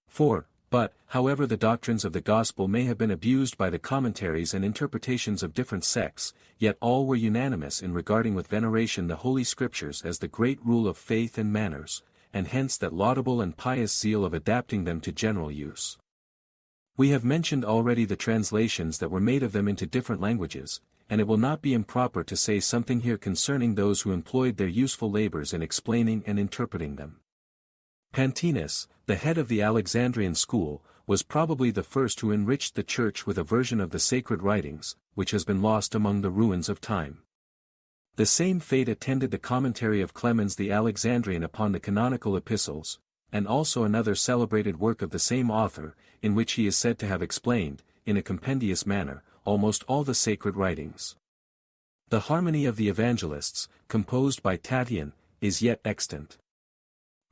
4. But, however the doctrines of the gospel may have been abused by the commentaries and interpretations of different sects, yet all were unanimous in regarding with veneration the Holy Scriptures as the great rule of faith and manners, and hence that laudable and pious zeal of adapting them to general use. We have mentioned already the translations that were made of them into different languages, and it will not be improper to say something here concerning those who employed their useful labors in explaining and interpreting them. Pantaenus, the head of the Alexandrian school, was probably the first who enriched the Church with a version of the sacred writings, which has been lost among the ruins of time. The same fate attended the commentary of Clemens the Alexandrian upon the canonical epistles, and also another celebrated work of the same author, in which he is said to have explained, in a compendious manner, almost all the sacred writings. The Harmony of the Evangelists, composed by Tatian, is yet extant.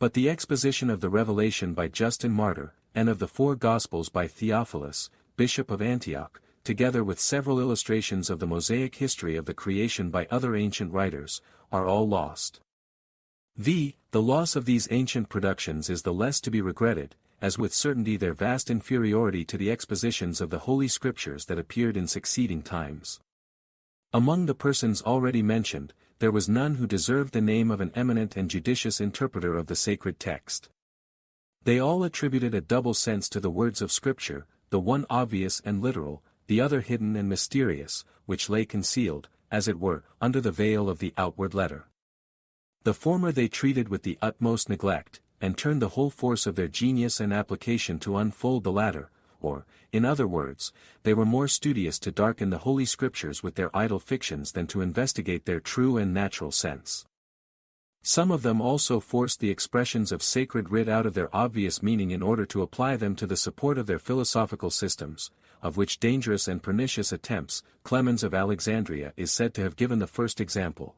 But the exposition of the Revelation by Justin Martyr, and of the four Gospels by Theophilus, Bishop of Antioch, together with several illustrations of the Mosaic history of the creation by other ancient writers, are all lost. The loss of these ancient productions is the less to be regretted, as with certainty their vast inferiority to the expositions of the Holy Scriptures that appeared in succeeding times. Among the persons already mentioned, there was none who deserved the name of an eminent and judicious interpreter of the sacred text. They all attributed a double sense to the words of Scripture, the one obvious and literal, the other hidden and mysterious, which lay concealed, as it were, under the veil of the outward letter. The former they treated with the utmost neglect, and turned the whole force of their genius and application to unfold the latter, or, in other words, they were more studious to darken the Holy Scriptures with their idle fictions than to investigate their true and natural sense. Some of them also forced the expressions of sacred writ out of their obvious meaning in order to apply them to the support of their philosophical systems, of which dangerous and pernicious attempts, Clemens of Alexandria is said to have given the first example.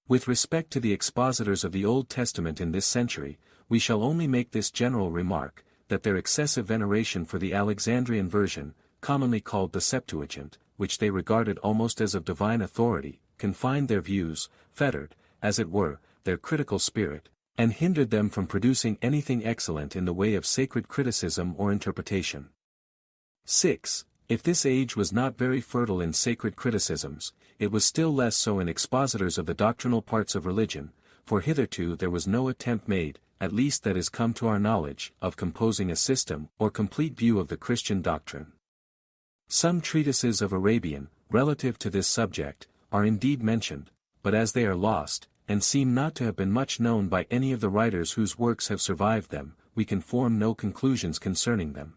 With respect to the expositors of the Old Testament in this century, we shall only make this general remark, that their excessive veneration for the Alexandrian version, commonly called the Septuagint, which they regarded almost as of divine authority, confined their views, fettered, as it were, their critical spirit, and hindered them from producing anything excellent in the way of sacred criticism or interpretation. 6. If this age was not very fertile in sacred criticisms, it was still less so in expositors of the doctrinal parts of religion, for hitherto there was no attempt made, at least that is come to our knowledge, of composing a system or complete view of the Christian doctrine. Some treatises of Arabian, relative to this subject, are indeed mentioned, but as they are lost, and seem not to have been much known by any of the writers whose works have survived them, we can form no conclusions concerning them.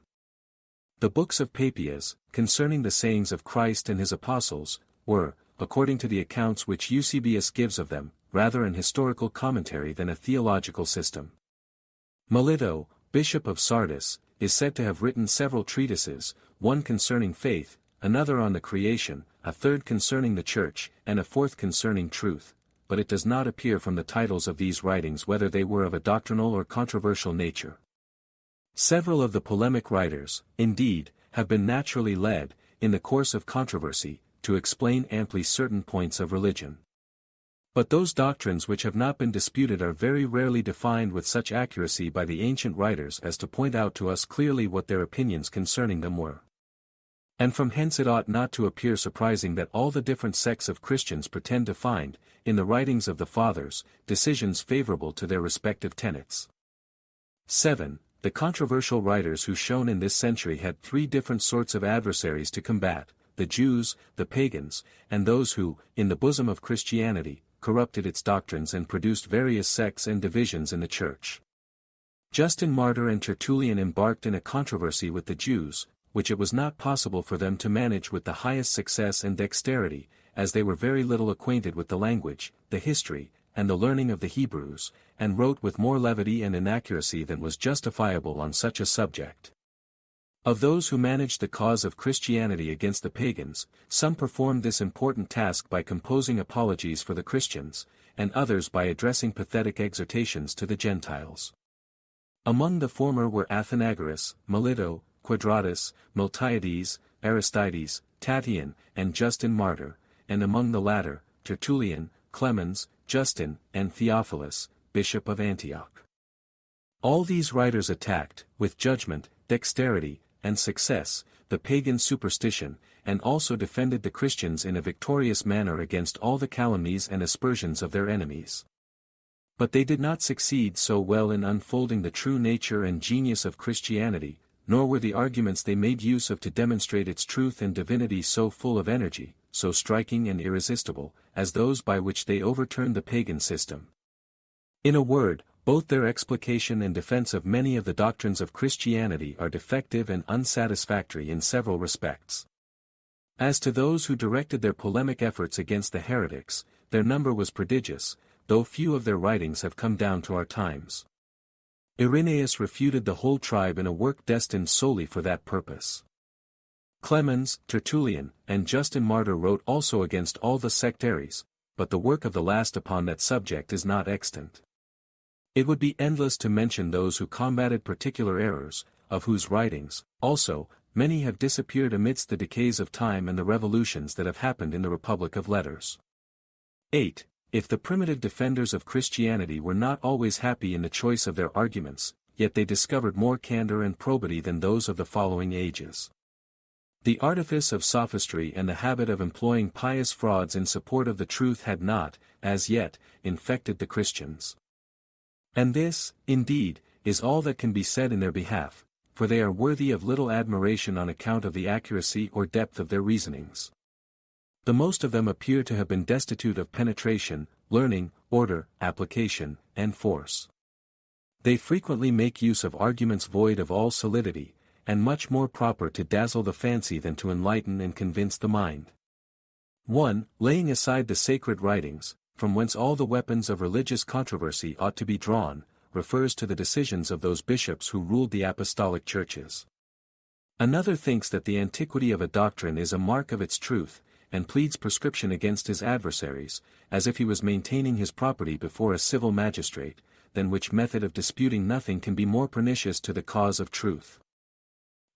The books of Papias, concerning the sayings of Christ and his apostles, were, according to the accounts which Eusebius gives of them, rather an historical commentary than a theological system. Melito, bishop of Sardis, is said to have written several treatises, one concerning faith, another on the creation, a third concerning the church, and a fourth concerning truth, but it does not appear from the titles of these writings whether they were of a doctrinal or controversial nature. Several of the polemic writers, indeed, have been naturally led, in the course of controversy, to explain amply certain points of religion. But those doctrines which have not been disputed are very rarely defined with such accuracy by the ancient writers as to point out to us clearly what their opinions concerning them were. And from hence it ought not to appear surprising that all the different sects of Christians pretend to find, in the writings of the Fathers, decisions favorable to their respective tenets. 7. The controversial writers who shone in this century had three different sorts of adversaries to combat: the Jews, the pagans, and those who, in the bosom of Christianity, corrupted its doctrines and produced various sects and divisions in the Church. Justin Martyr and Tertullian embarked in a controversy with the Jews, which it was not possible for them to manage with the highest success and dexterity, as they were very little acquainted with the language, the history, and the learning of the Hebrews, and wrote with more levity and inaccuracy than was justifiable on such a subject. Of those who managed the cause of Christianity against the pagans, some performed this important task by composing apologies for the Christians, and others by addressing pathetic exhortations to the Gentiles. Among the former were Athenagoras, Melito, Quadratus, Miltiades, Aristides, Tatian, and Justin Martyr, and among the latter, Tertullian, Clemens, Justin, and Theophilus, Bishop of Antioch. All these writers attacked, with judgment, dexterity, and success, the pagan superstition, and also defended the Christians in a victorious manner against all the calumnies and aspersions of their enemies. But they did not succeed so well in unfolding the true nature and genius of Christianity, nor were the arguments they made use of to demonstrate its truth and divinity so full of energy, so striking and irresistible, as those by which they overturned the pagan system. In a word, both their explication and defense of many of the doctrines of Christianity are defective and unsatisfactory in several respects. As to those who directed their polemic efforts against the heretics, their number was prodigious, though few of their writings have come down to our times. Irenaeus refuted the whole tribe in a work destined solely for that purpose. Clemens, Tertullian, and Justin Martyr wrote also against all the sectaries, but the work of the last upon that subject is not extant. It would be endless to mention those who combated particular errors, of whose writings, also, many have disappeared amidst the decays of time and the revolutions that have happened in the Republic of Letters. 8. If the primitive defenders of Christianity were not always happy in the choice of their arguments, yet they discovered more candor and probity than those of the following ages. The artifice of sophistry and the habit of employing pious frauds in support of the truth had not, as yet, infected the Christians. And this, indeed, is all that can be said in their behalf, for they are worthy of little admiration on account of the accuracy or depth of their reasonings. The most of them appear to have been destitute of penetration, learning, order, application, and force. They frequently make use of arguments void of all solidity, and much more proper to dazzle the fancy than to enlighten and convince the mind. 1. Laying aside the sacred writings, from whence all the weapons of religious controversy ought to be drawn, refers to the decisions of those bishops who ruled the apostolic churches. Another thinks that the antiquity of a doctrine is a mark of its truth, and pleads prescription against his adversaries, as if he was maintaining his property before a civil magistrate, than which method of disputing nothing can be more pernicious to the cause of truth.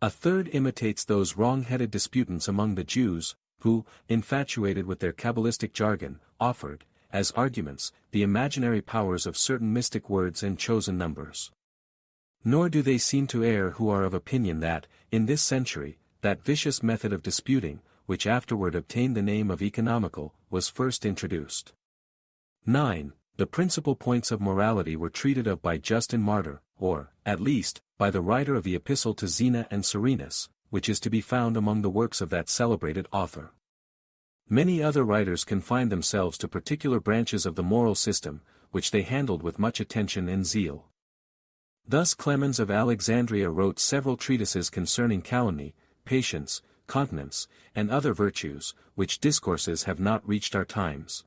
A third imitates those wrong-headed disputants among the Jews, who, infatuated with their Kabbalistic jargon, offered, as arguments, the imaginary powers of certain mystic words and chosen numbers. Nor do they seem to err who are of opinion that, in this century, that vicious method of disputing, which afterward obtained the name of economical, was first introduced. 9. The principal points of morality were treated of by Justin Martyr, or, at least, by the writer of the Epistle to Zena and Serenus, which is to be found among the works of that celebrated author. Many other writers confined themselves to particular branches of the moral system, which they handled with much attention and zeal. Thus Clemens of Alexandria wrote several treatises concerning calumny, patience, continence, and other virtues, which discourses have not reached our times.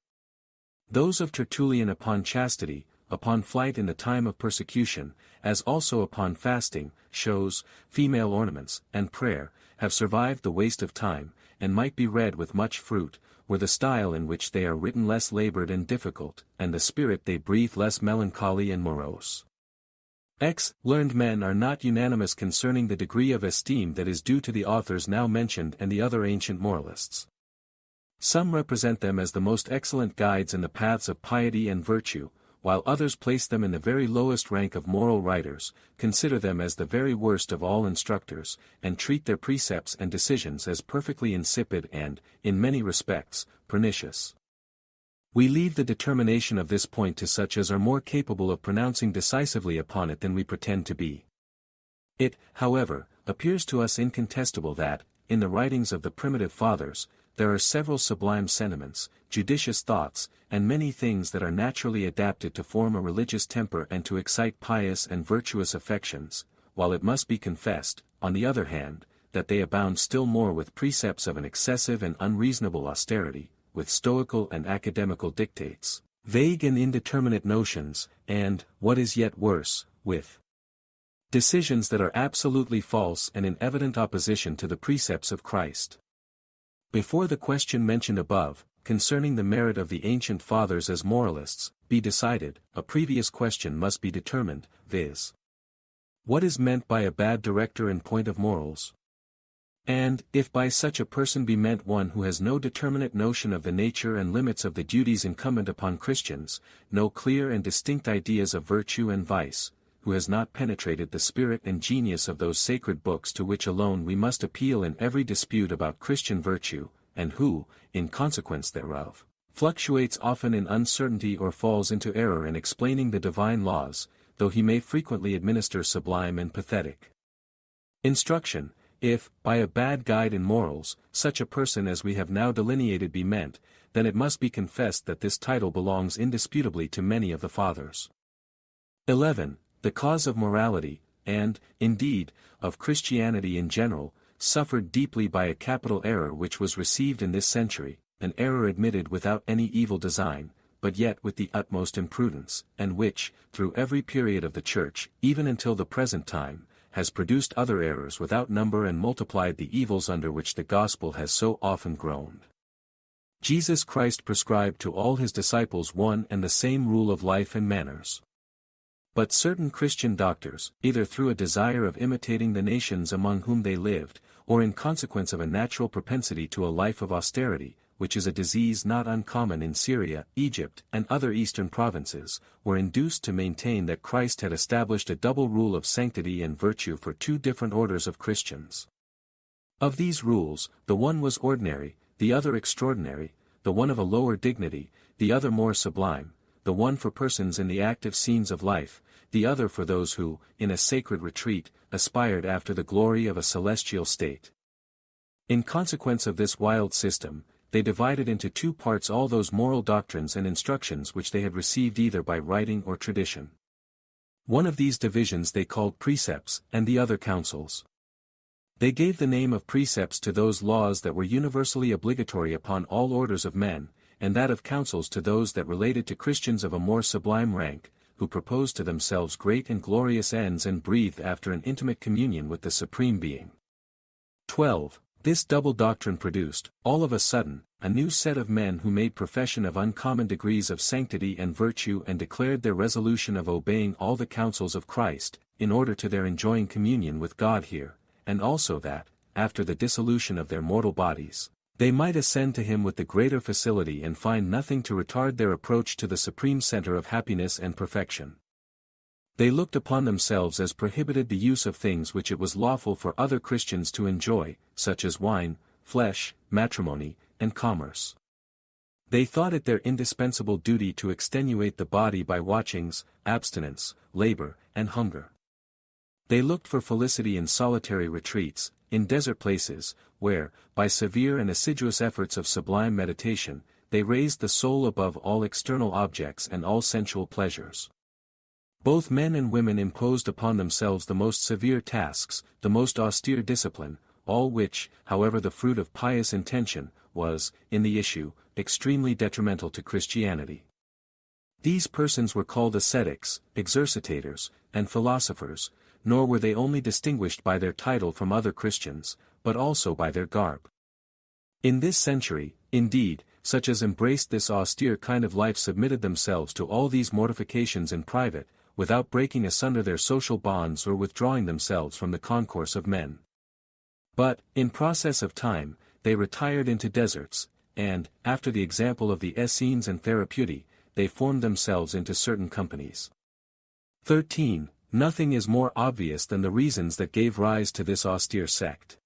Those of Tertullian upon chastity, upon flight in the time of persecution, as also upon fasting, shows, female ornaments, and prayer, have survived the waste of time, and might be read with much fruit, were the style in which they are written less labored and difficult, and the spirit they breathe less melancholy and morose. Learned men are not unanimous concerning the degree of esteem that is due to the authors now mentioned and the other ancient moralists. Some represent them as the most excellent guides in the paths of piety and virtue, while others place them in the very lowest rank of moral writers, consider them as the very worst of all instructors, and treat their precepts and decisions as perfectly insipid and, in many respects, pernicious. We leave the determination of this point to such as are more capable of pronouncing decisively upon it than we pretend to be. It, however, appears to us incontestable that, in the writings of the primitive fathers, there are several sublime sentiments, judicious thoughts, and many things that are naturally adapted to form a religious temper and to excite pious and virtuous affections, while it must be confessed, on the other hand, that they abound still more with precepts of an excessive and unreasonable austerity, with stoical and academical dictates, vague and indeterminate notions, and, what is yet worse, with decisions that are absolutely false and in evident opposition to the precepts of Christ. Before the question mentioned above, concerning the merit of the ancient fathers as moralists, be decided, a previous question must be determined, viz. What is meant by a bad director in point of morals? And, if by such a person be meant one who has no determinate notion of the nature and limits of the duties incumbent upon Christians, no clear and distinct ideas of virtue and vice, who has not penetrated the spirit and genius of those sacred books to which alone we must appeal in every dispute about Christian virtue, and who, in consequence thereof, fluctuates often in uncertainty or falls into error in explaining the divine laws, though he may frequently administer sublime and pathetic instruction. If, by a bad guide in morals, such a person as we have now delineated be meant, then it must be confessed that this title belongs indisputably to many of the fathers. 11. The cause of morality, and, indeed, of Christianity in general, suffered deeply by a capital error which was received in this century, an error admitted without any evil design, but yet with the utmost imprudence, and which, through every period of the Church, even until the present time, has produced other errors without number and multiplied the evils under which the gospel has so often groaned. Jesus Christ prescribed to all his disciples one and the same rule of life and manners. But certain Christian doctors, either through a desire of imitating the nations among whom they lived, or in consequence of a natural propensity to a life of austerity, which is a disease not uncommon in Syria, Egypt, and other eastern provinces, were induced to maintain that Christ had established a double rule of sanctity and virtue for two different orders of Christians. Of these rules, the one was ordinary, the other extraordinary, the one of a lower dignity, the other more sublime, the one for persons in the active scenes of life, the other for those who, in a sacred retreat, aspired after the glory of a celestial state. In consequence of this wild system, they divided into two parts all those moral doctrines and instructions which they had received either by writing or tradition. One of these divisions they called precepts, and the other counsels. They gave the name of precepts to those laws that were universally obligatory upon all orders of men, and that of counsels to those that related to Christians of a more sublime rank, who proposed to themselves great and glorious ends and breathed after an intimate communion with the Supreme Being. 12. This double doctrine produced, all of a sudden, a new set of men who made profession of uncommon degrees of sanctity and virtue and declared their resolution of obeying all the counsels of Christ, in order to their enjoying communion with God here, and also that, after the dissolution of their mortal bodies, they might ascend to him with the greater facility and find nothing to retard their approach to the supreme center of happiness and perfection. They looked upon themselves as prohibited the use of things which it was lawful for other Christians to enjoy, such as wine, flesh, matrimony, and commerce. They thought it their indispensable duty to extenuate the body by watchings, abstinence, labor, and hunger. They looked for felicity in solitary retreats, in desert places, where, by severe and assiduous efforts of sublime meditation, they raised the soul above all external objects and all sensual pleasures. Both men and women imposed upon themselves the most severe tasks, the most austere discipline, all which, however the fruit of pious intention, was, in the issue, extremely detrimental to Christianity. These persons were called ascetics, exercitators, and philosophers, nor were they only distinguished by their title from other Christians, but also by their garb. In this century, indeed, such as embraced this austere kind of life submitted themselves to all these mortifications in private, without breaking asunder their social bonds or withdrawing themselves from the concourse of men. But, in process of time, they retired into deserts, and, after the example of the Essenes and Therapeutae, they formed themselves into certain companies. 13. Nothing is more obvious than the reasons that gave rise to this austere sect.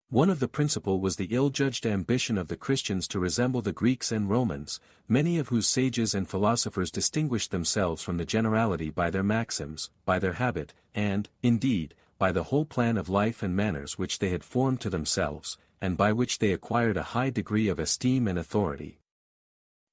One of the principal was the ill-judged ambition of the Christians to resemble the Greeks and Romans, many of whose sages and philosophers distinguished themselves from the generality by their maxims, by their habit, and, indeed, by the whole plan of life and manners which they had formed to themselves, and by which they acquired a high degree of esteem and authority.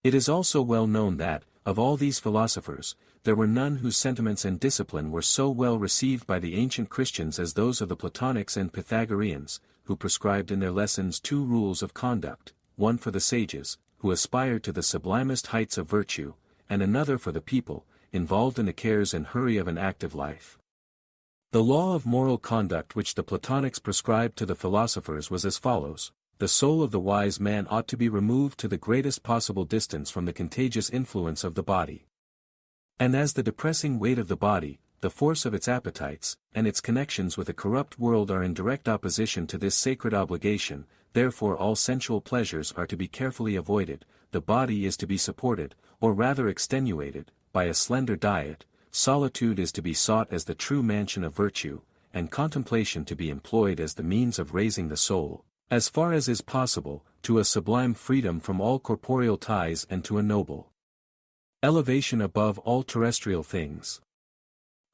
It is also well known that, of all these philosophers, there were none whose sentiments and discipline were so well received by the ancient Christians as those of the Platonics and Pythagoreans, who prescribed in their lessons 2 rules of conduct, one for the sages, who aspired to the sublimest heights of virtue, and another for the people, involved in the cares and hurry of an active life. The law of moral conduct which the Platonics prescribed to the philosophers was as follows: the soul of the wise man ought to be removed to the greatest possible distance from the contagious influence of the body. And as the depressing weight of the body, the force of its appetites, and its connections with a corrupt world are in direct opposition to this sacred obligation, therefore all sensual pleasures are to be carefully avoided, the body is to be supported, or rather extenuated, by a slender diet, solitude is to be sought as the true mansion of virtue, and contemplation to be employed as the means of raising the soul, as far as is possible, to a sublime freedom from all corporeal ties and to a noble elevation above all terrestrial things.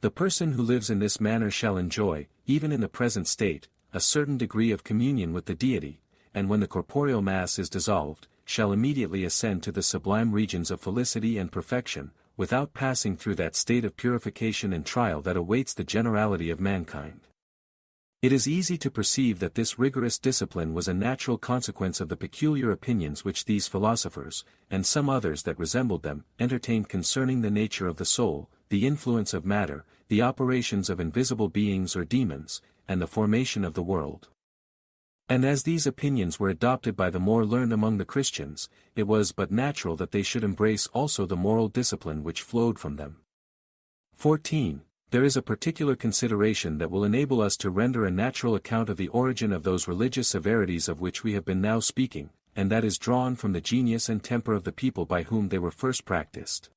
The person who lives in this manner shall enjoy, even in the present state, a certain degree of communion with the Deity, and when the corporeal mass is dissolved, shall immediately ascend to the sublime regions of felicity and perfection, without passing through that state of purification and trial that awaits the generality of mankind. It is easy to perceive that this rigorous discipline was a natural consequence of the peculiar opinions which these philosophers, and some others that resembled them, entertained concerning the nature of the soul, the influence of matter, the operations of invisible beings or demons, and the formation of the world. And as these opinions were adopted by the more learned among the Christians, it was but natural that they should embrace also the moral discipline which flowed from them. 14. There is a particular consideration that will enable us to render a natural account of the origin of those religious severities of which we have been now speaking, and that is drawn from the genius and temper of the people by whom they were first practiced.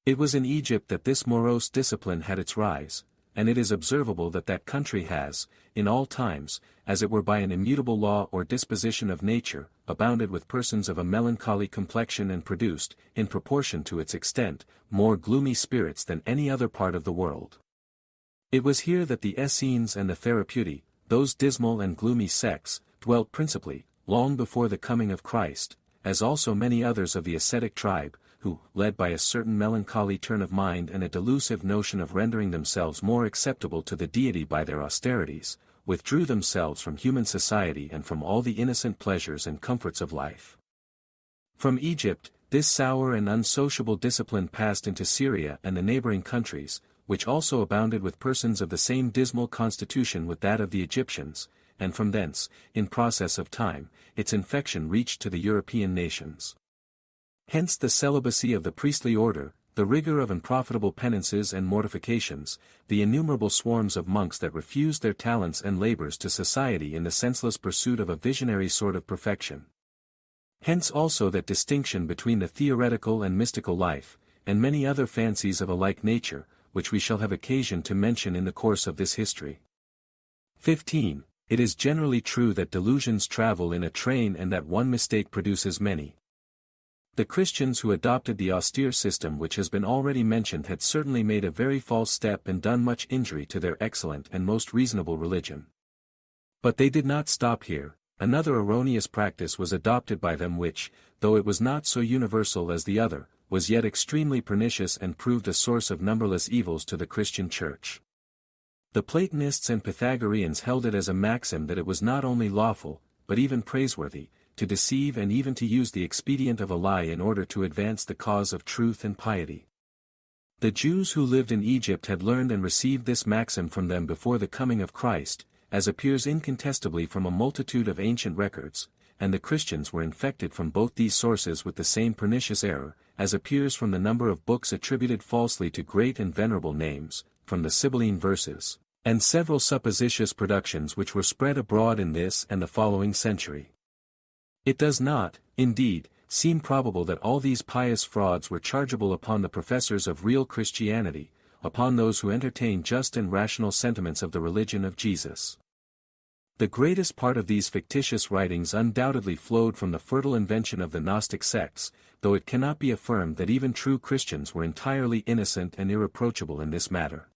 It was in Egypt that this morose discipline had its rise, and it is observable that that country has, in all times, as it were by an immutable law or disposition of nature, abounded with persons of a melancholy complexion and produced, in proportion to its extent, more gloomy spirits than any other part of the world. It was here that the Essenes and the Therapeutae, those dismal and gloomy sects, dwelt principally, long before the coming of Christ, as also many others of the ascetic tribe, who, led by a certain melancholy turn of mind and a delusive notion of rendering themselves more acceptable to the Deity by their austerities, withdrew themselves from human society and from all the innocent pleasures and comforts of life. From Egypt, this sour and unsociable discipline passed into Syria and the neighboring countries, which also abounded with persons of the same dismal constitution with that of the Egyptians, and from thence, in process of time, its infection reached to the European nations. Hence the celibacy of the priestly order, the rigor of unprofitable penances and mortifications, the innumerable swarms of monks that refused their talents and labors to society in the senseless pursuit of a visionary sort of perfection. Hence also that distinction between the theoretical and mystical life, and many other fancies of a like nature, which we shall have occasion to mention in the course of this history. 15. It is generally true that delusions travel in a train and that one mistake produces many. The Christians who adopted the austere system which has been already mentioned had certainly made a very false step and done much injury to their excellent and most reasonable religion. But they did not stop here. Another erroneous practice was adopted by them which, though it was not so universal as the other, was yet extremely pernicious and proved a source of numberless evils to the Christian Church. The Platonists and Pythagoreans held it as a maxim that it was not only lawful, but even praiseworthy, to deceive and even to use the expedient of a lie in order to advance the cause of truth and piety. The Jews who lived in Egypt had learned and received this maxim from them before the coming of Christ, as appears incontestably from a multitude of ancient records, and the Christians were infected from both these sources with the same pernicious error, as appears from the number of books attributed falsely to great and venerable names, from the Sibylline verses, and several supposititious productions which were spread abroad in this and the following century. It does not, indeed, seem probable that all these pious frauds were chargeable upon the professors of real Christianity, upon those who entertain just and rational sentiments of the religion of Jesus. The greatest part of these fictitious writings undoubtedly flowed from the fertile invention of the Gnostic sects, though it cannot be affirmed that even true Christians were entirely innocent and irreproachable in this matter.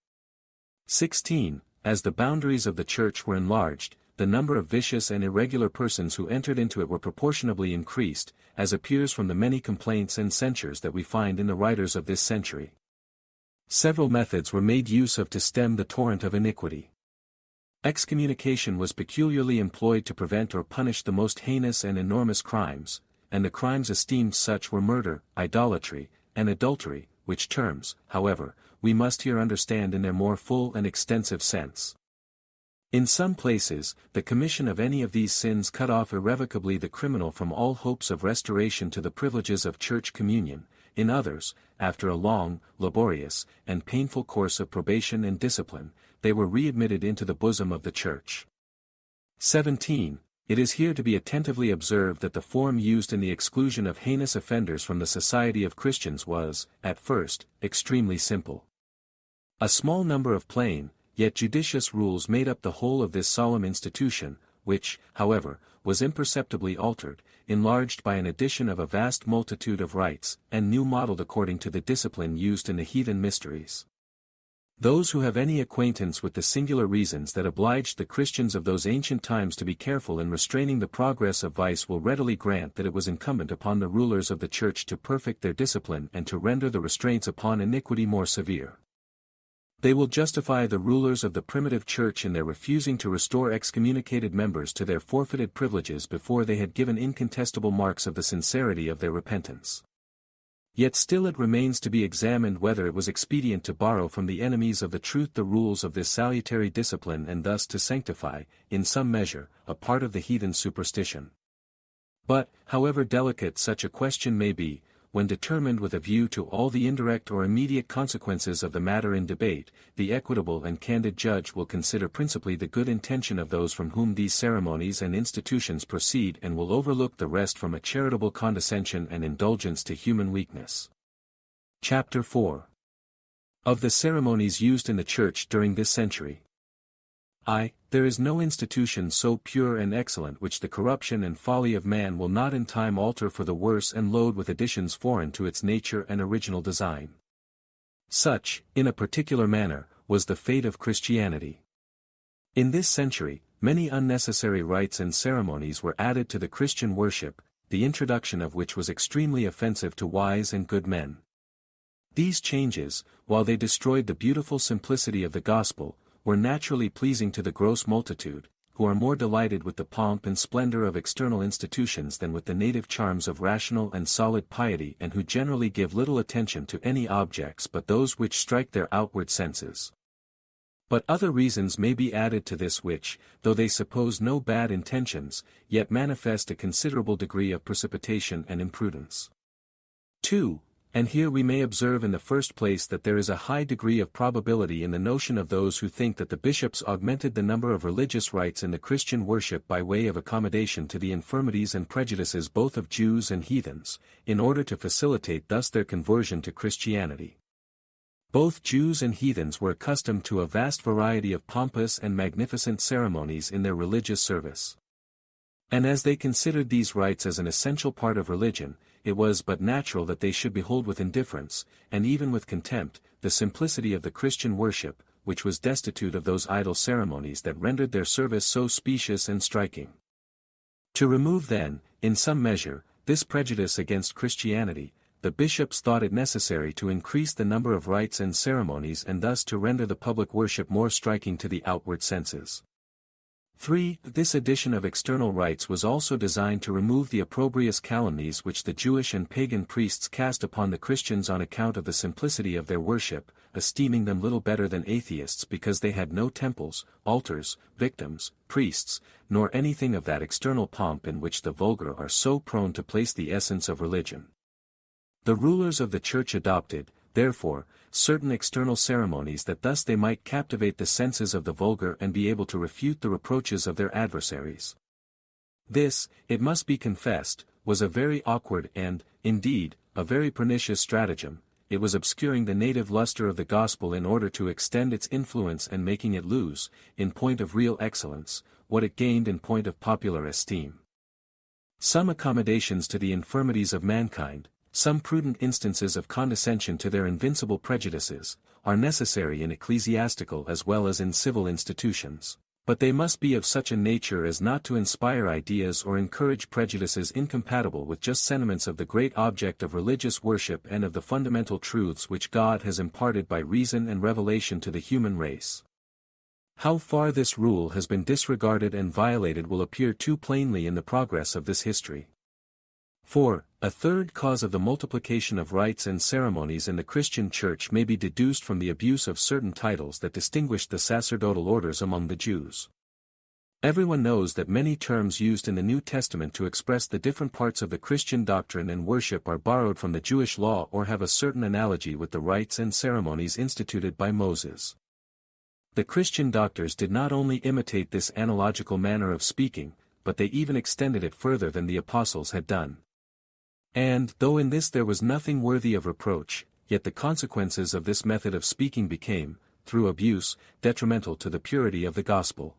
16. As the boundaries of the Church were enlarged, the number of vicious and irregular persons who entered into it were proportionably increased, as appears from the many complaints and censures that we find in the writers of this century. Several methods were made use of to stem the torrent of iniquity. Excommunication was peculiarly employed to prevent or punish the most heinous and enormous crimes, and the crimes esteemed such were murder, idolatry, and adultery, which terms, however, we must here understand in their more full and extensive sense. In some places, the commission of any of these sins cut off irrevocably the criminal from all hopes of restoration to the privileges of church communion. In others, after a long, laborious, and painful course of probation and discipline, they were readmitted into the bosom of the Church. 17. It is here to be attentively observed that the form used in the exclusion of heinous offenders from the society of Christians was, at first, extremely simple. A small number of plain, yet judicious rules made up the whole of this solemn institution, which, however, was imperceptibly altered, enlarged by an addition of a vast multitude of rites, and new modeled according to the discipline used in the heathen mysteries. Those who have any acquaintance with the singular reasons that obliged the Christians of those ancient times to be careful in restraining the progress of vice will readily grant that it was incumbent upon the rulers of the Church to perfect their discipline and to render the restraints upon iniquity more severe. They will justify the rulers of the primitive Church in their refusing to restore excommunicated members to their forfeited privileges before they had given incontestable marks of the sincerity of their repentance. Yet still it remains to be examined whether it was expedient to borrow from the enemies of the truth the rules of this salutary discipline and thus to sanctify, in some measure, a part of the heathen superstition. But, however delicate such a question may be, when determined with a view to all the indirect or immediate consequences of the matter in debate, the equitable and candid judge will consider principally the good intention of those from whom these ceremonies and institutions proceed and will overlook the rest from a charitable condescension and indulgence to human weakness. Chapter 4. Of the ceremonies used in the Church during this century. There is no institution so pure and excellent which the corruption and folly of man will not in time alter for the worse and load with additions foreign to its nature and original design. Such, in a particular manner, was the fate of Christianity. In this century, many unnecessary rites and ceremonies were added to the Christian worship, the introduction of which was extremely offensive to wise and good men. These changes, while they destroyed the beautiful simplicity of the gospel, were naturally pleasing to the gross multitude, who are more delighted with the pomp and splendor of external institutions than with the native charms of rational and solid piety, and who generally give little attention to any objects but those which strike their outward senses. But other reasons may be added to this which, though they suppose no bad intentions, yet manifest a considerable degree of precipitation and imprudence. 2. And here we may observe in the first place that there is a high degree of probability in the notion of those who think that the bishops augmented the number of religious rites in the Christian worship by way of accommodation to the infirmities and prejudices both of Jews and heathens, in order to facilitate thus their conversion to Christianity. Both Jews and heathens were accustomed to a vast variety of pompous and magnificent ceremonies in their religious service. And as they considered these rites as an essential part of religion, it was but natural that they should behold with indifference, and even with contempt, the simplicity of the Christian worship, which was destitute of those idle ceremonies that rendered their service so specious and striking. To remove then, in some measure, this prejudice against Christianity, the bishops thought it necessary to increase the number of rites and ceremonies and thus to render the public worship more striking to the outward senses. 3. This addition of external rites was also designed to remove the opprobrious calumnies which the Jewish and pagan priests cast upon the Christians on account of the simplicity of their worship, esteeming them little better than atheists because they had no temples, altars, victims, priests, nor anything of that external pomp in which the vulgar are so prone to place the essence of religion. The rulers of the Church adopted, therefore, certain external ceremonies that thus they might captivate the senses of the vulgar and be able to refute the reproaches of their adversaries. This, it must be confessed, was a very awkward and, indeed, a very pernicious stratagem. It was obscuring the native luster of the gospel in order to extend its influence and making it lose, in point of real excellence, what it gained in point of popular esteem. Some accommodations to the infirmities of mankind, some prudent instances of condescension to their invincible prejudices, are necessary in ecclesiastical as well as in civil institutions, but they must be of such a nature as not to inspire ideas or encourage prejudices incompatible with just sentiments of the great object of religious worship and of the fundamental truths which God has imparted by reason and revelation to the human race. How far this rule has been disregarded and violated will appear too plainly in the progress of this history. 4. A third cause of the multiplication of rites and ceremonies in the Christian Church may be deduced from the abuse of certain titles that distinguished the sacerdotal orders among the Jews. Everyone knows that many terms used in the New Testament to express the different parts of the Christian doctrine and worship are borrowed from the Jewish law or have a certain analogy with the rites and ceremonies instituted by Moses. The Christian doctors did not only imitate this analogical manner of speaking, but they even extended it further than the apostles had done. And, though in this there was nothing worthy of reproach, yet the consequences of this method of speaking became, through abuse, detrimental to the purity of the gospel.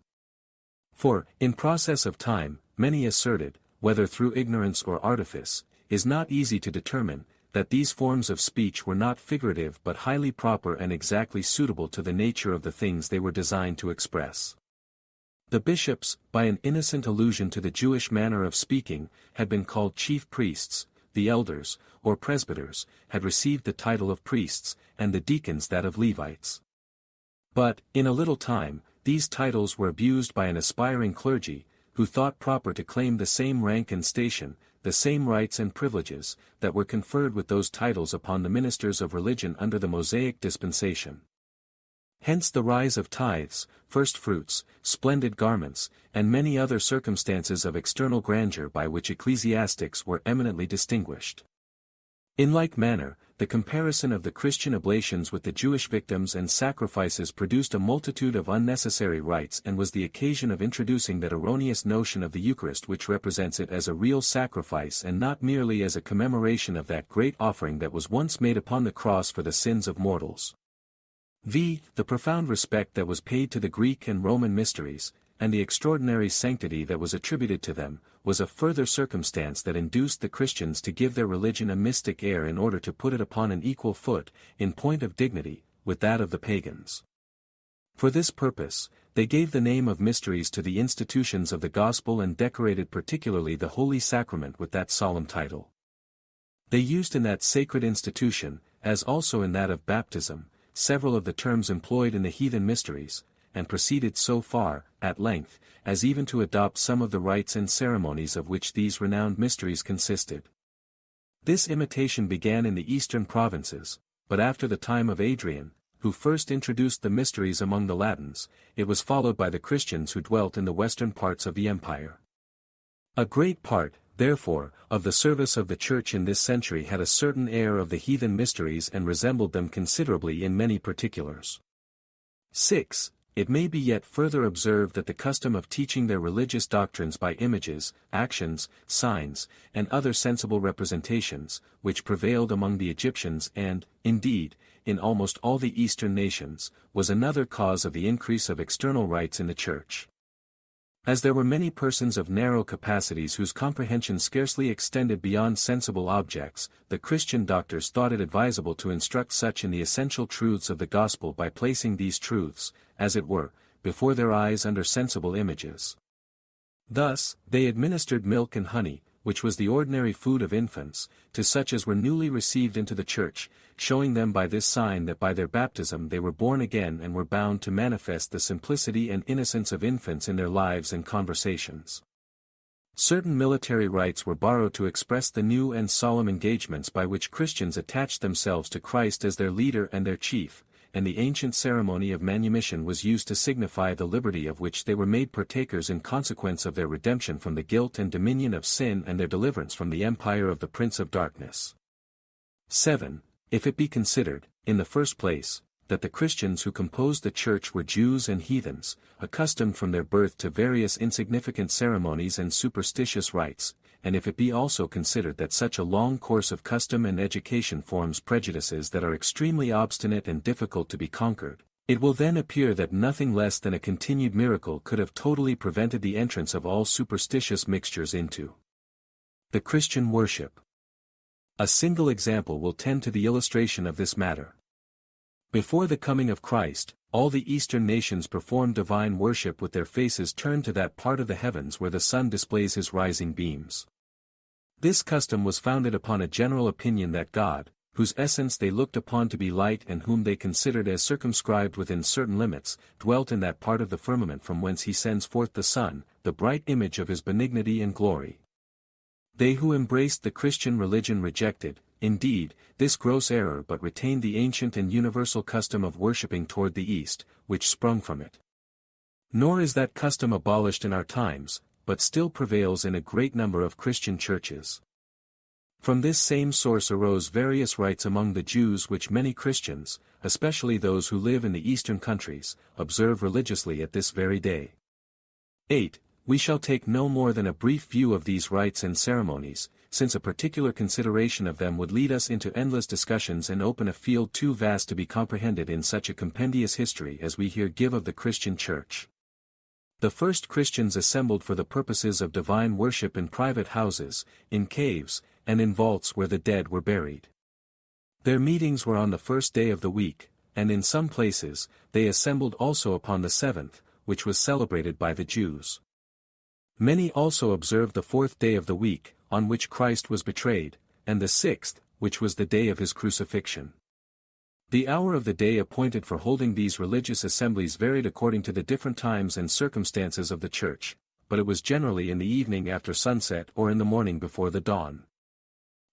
For, in process of time, many asserted, whether through ignorance or artifice, is not easy to determine, that these forms of speech were not figurative but highly proper and exactly suitable to the nature of the things they were designed to express. The bishops, by an innocent allusion to the Jewish manner of speaking, had been called chief priests. The elders, or presbyters, had received the title of priests, and the deacons that of Levites. But, in a little time, these titles were abused by an aspiring clergy, who thought proper to claim the same rank and station, the same rights and privileges, that were conferred with those titles upon the ministers of religion under the Mosaic dispensation. Hence the rise of tithes, first fruits, splendid garments, and many other circumstances of external grandeur by which ecclesiastics were eminently distinguished. In like manner, the comparison of the Christian oblations with the Jewish victims and sacrifices produced a multitude of unnecessary rites and was the occasion of introducing that erroneous notion of the Eucharist which represents it as a real sacrifice and not merely as a commemoration of that great offering that was once made upon the cross for the sins of mortals. The profound respect that was paid to the Greek and Roman mysteries, and the extraordinary sanctity that was attributed to them, was a further circumstance that induced the Christians to give their religion a mystic air in order to put it upon an equal foot, in point of dignity, with that of the pagans. For this purpose, they gave the name of mysteries to the institutions of the gospel and decorated particularly the Holy Sacrament with that solemn title. They used in that sacred institution, as also in that of baptism, several of the terms employed in the heathen mysteries, and proceeded so far, at length, as even to adopt some of the rites and ceremonies of which these renowned mysteries consisted. This imitation began in the eastern provinces, but after the time of Adrian, who first introduced the mysteries among the Latins. It was followed by the Christians who dwelt in the western parts of the empire. A great part, therefore, of the service of the Church in this century had a certain air of the heathen mysteries and resembled them considerably in many particulars. 6. It may be yet further observed that the custom of teaching their religious doctrines by images, actions, signs, and other sensible representations, which prevailed among the Egyptians and, indeed, in almost all the Eastern nations, was another cause of the increase of external rites in the Church. As there were many persons of narrow capacities whose comprehension scarcely extended beyond sensible objects, the Christian doctors thought it advisable to instruct such in the essential truths of the gospel by placing these truths, as it were, before their eyes under sensible images. Thus, they administered milk and honey, which was the ordinary food of infants, to such as were newly received into the Church, showing them by this sign that by their baptism they were born again and were bound to manifest the simplicity and innocence of infants in their lives and conversations. Certain military rites were borrowed to express the new and solemn engagements by which Christians attached themselves to Christ as their leader and their chief, and the ancient ceremony of manumission was used to signify the liberty of which they were made partakers in consequence of their redemption from the guilt and dominion of sin and their deliverance from the empire of the Prince of Darkness. 7. If it be considered, in the first place, that the Christians who composed the Church were Jews and heathens, accustomed from their birth to various insignificant ceremonies and superstitious rites, and if it be also considered that such a long course of custom and education forms prejudices that are extremely obstinate and difficult to be conquered, it will then appear that nothing less than a continued miracle could have totally prevented the entrance of all superstitious mixtures into the Christian worship. A single example will tend to the illustration of this matter. Before the coming of Christ, all the Eastern nations perform divine worship with their faces turned to that part of the heavens where the sun displays his rising beams. This custom was founded upon a general opinion that God, whose essence they looked upon to be light and whom they considered as circumscribed within certain limits, dwelt in that part of the firmament from whence he sends forth the sun, the bright image of his benignity and glory. They who embraced the Christian religion rejected, indeed, this gross error but retained the ancient and universal custom of worshipping toward the east, which sprung from it. Nor is that custom abolished in our times, but still prevails in a great number of Christian churches. From this same source arose various rites among the Jews which many Christians, especially those who live in the eastern countries, observe religiously at this very day. 8. We shall take no more than a brief view of these rites and ceremonies, since a particular consideration of them would lead us into endless discussions and open a field too vast to be comprehended in such a compendious history as we here give of the Christian Church. The first Christians assembled for the purposes of divine worship in private houses, in caves, and in vaults where the dead were buried. Their meetings were on the first day of the week, and in some places, they assembled also upon the seventh, which was celebrated by the Jews. Many also observed the fourth day of the week, on which Christ was betrayed, and the sixth, which was the day of his crucifixion. The hour of the day appointed for holding these religious assemblies varied according to the different times and circumstances of the Church, but it was generally in the evening after sunset or in the morning before the dawn.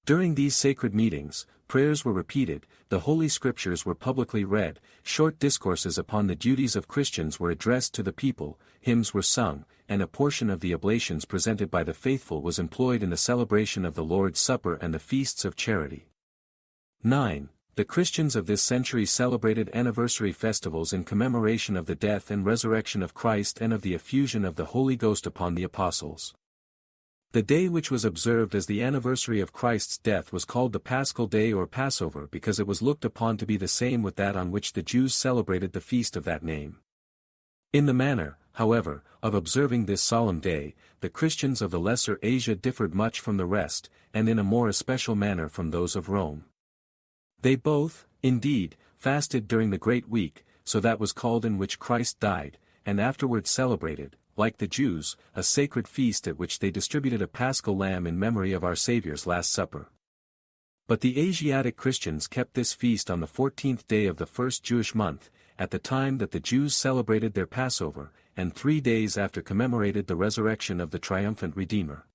During these sacred meetings, prayers were repeated, the Holy Scriptures were publicly read, short discourses upon the duties of Christians were addressed to the people, hymns were sung, and a portion of the oblations presented by the faithful was employed in the celebration of the Lord's Supper and the feasts of charity. 9. The Christians of this century celebrated anniversary festivals in commemoration of the death and resurrection of Christ and of the effusion of the Holy Ghost upon the apostles. The day which was observed as the anniversary of Christ's death was called the Paschal Day or Passover because it was looked upon to be the same with that on which the Jews celebrated the feast of that name. In the manner, however, of observing this solemn day, the Christians of the Lesser Asia differed much from the rest, and in a more especial manner from those of Rome. They both, indeed, fasted during the great week, so that was called in which Christ died, and afterwards celebrated, like the Jews, a sacred feast at which they distributed a paschal lamb in memory of our Saviour's Last Supper. But the Asiatic Christians kept this feast on the 14th day of the first Jewish month, at the time that the Jews celebrated their Passover, and 3 days after commemorated the resurrection of the triumphant Redeemer.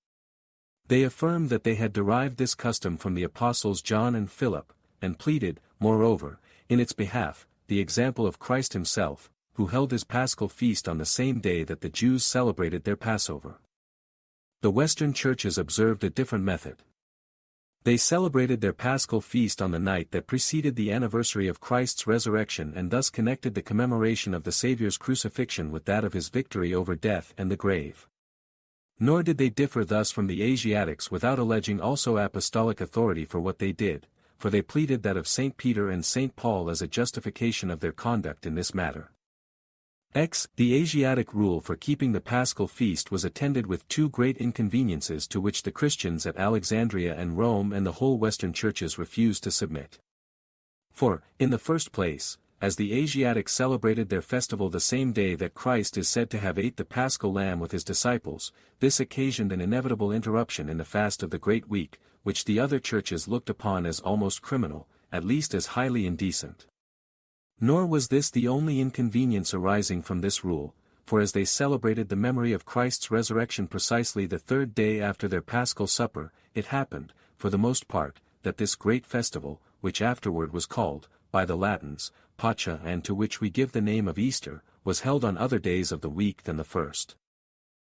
They affirmed that they had derived this custom from the apostles John and Philip, and pleaded, moreover, in its behalf, the example of Christ himself, who held his Paschal feast on the same day that the Jews celebrated their Passover. The Western churches observed a different method. They celebrated their Paschal feast on the night that preceded the anniversary of Christ's resurrection and thus connected the commemoration of the Saviour's crucifixion with that of his victory over death and the grave. Nor did they differ thus from the Asiatics without alleging also apostolic authority for what they did, for they pleaded that of St. Peter and St. Paul as a justification of their conduct in this matter. The Asiatic rule for keeping the Paschal feast was attended with two great inconveniences to which the Christians at Alexandria and Rome and the whole Western churches refused to submit. For, in the first place, as the Asiatics celebrated their festival the same day that Christ is said to have ate the Paschal lamb with his disciples, this occasioned an inevitable interruption in the fast of the Great Week, which the other churches looked upon as almost criminal, at least as highly indecent. Nor was this the only inconvenience arising from this rule, for as they celebrated the memory of Christ's resurrection precisely the third day after their Paschal supper, it happened, for the most part, that this great festival, which afterward was called, by the Latins, Pacha and to which we give the name of Easter, was held on other days of the week than the first.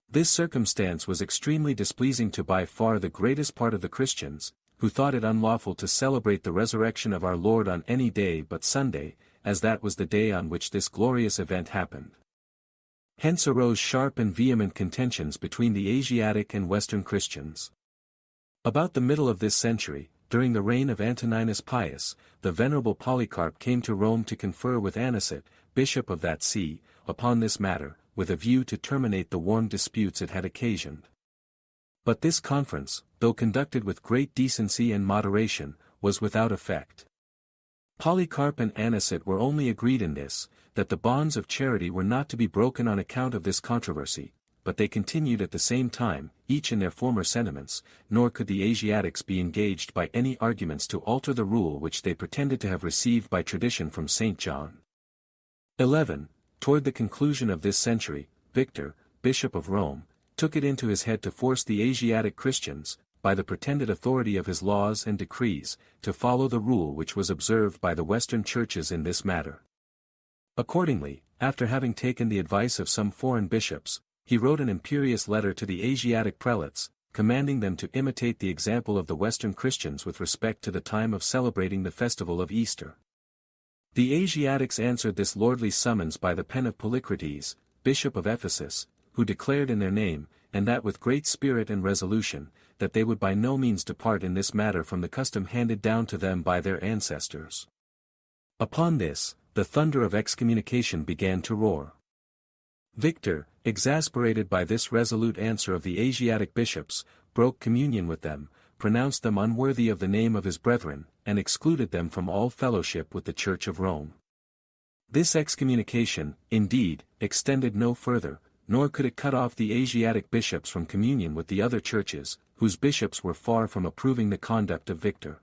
This circumstance was extremely displeasing to by far the greatest part of the Christians, who thought it unlawful to celebrate the resurrection of our Lord on any day but Sunday, as that was the day on which this glorious event happened. Hence arose sharp and vehement contentions between the Asiatic and Western Christians. About the middle of this century, during the reign of Antoninus Pius, the venerable Polycarp came to Rome to confer with Aniset, bishop of that see, upon this matter, with a view to terminate the warm disputes it had occasioned. But this conference, though conducted with great decency and moderation, was without effect. Polycarp and Aniset were only agreed in this, that the bonds of charity were not to be broken on account of this controversy, but they continued at the same time, each in their former sentiments, nor could the Asiatics be engaged by any arguments to alter the rule which they pretended to have received by tradition from St. John. 11. Toward the conclusion of this century, Victor, Bishop of Rome, took it into his head to force the Asiatic Christians, by the pretended authority of his laws and decrees, to follow the rule which was observed by the Western churches in this matter. Accordingly, after having taken the advice of some foreign bishops, he wrote an imperious letter to the Asiatic prelates, commanding them to imitate the example of the Western Christians with respect to the time of celebrating the festival of Easter. The Asiatics answered this lordly summons by the pen of Polycrates, Bishop of Ephesus, who declared in their name, and that with great spirit and resolution, that they would by no means depart in this matter from the custom handed down to them by their ancestors. Upon this, the thunder of excommunication began to roar. Victor, exasperated by this resolute answer of the Asiatic bishops, broke communion with them, pronounced them unworthy of the name of his brethren, and excluded them from all fellowship with the Church of Rome. This excommunication, indeed, extended no further, nor could it cut off the Asiatic bishops from communion with the other churches, whose bishops were far from approving the conduct of Victor.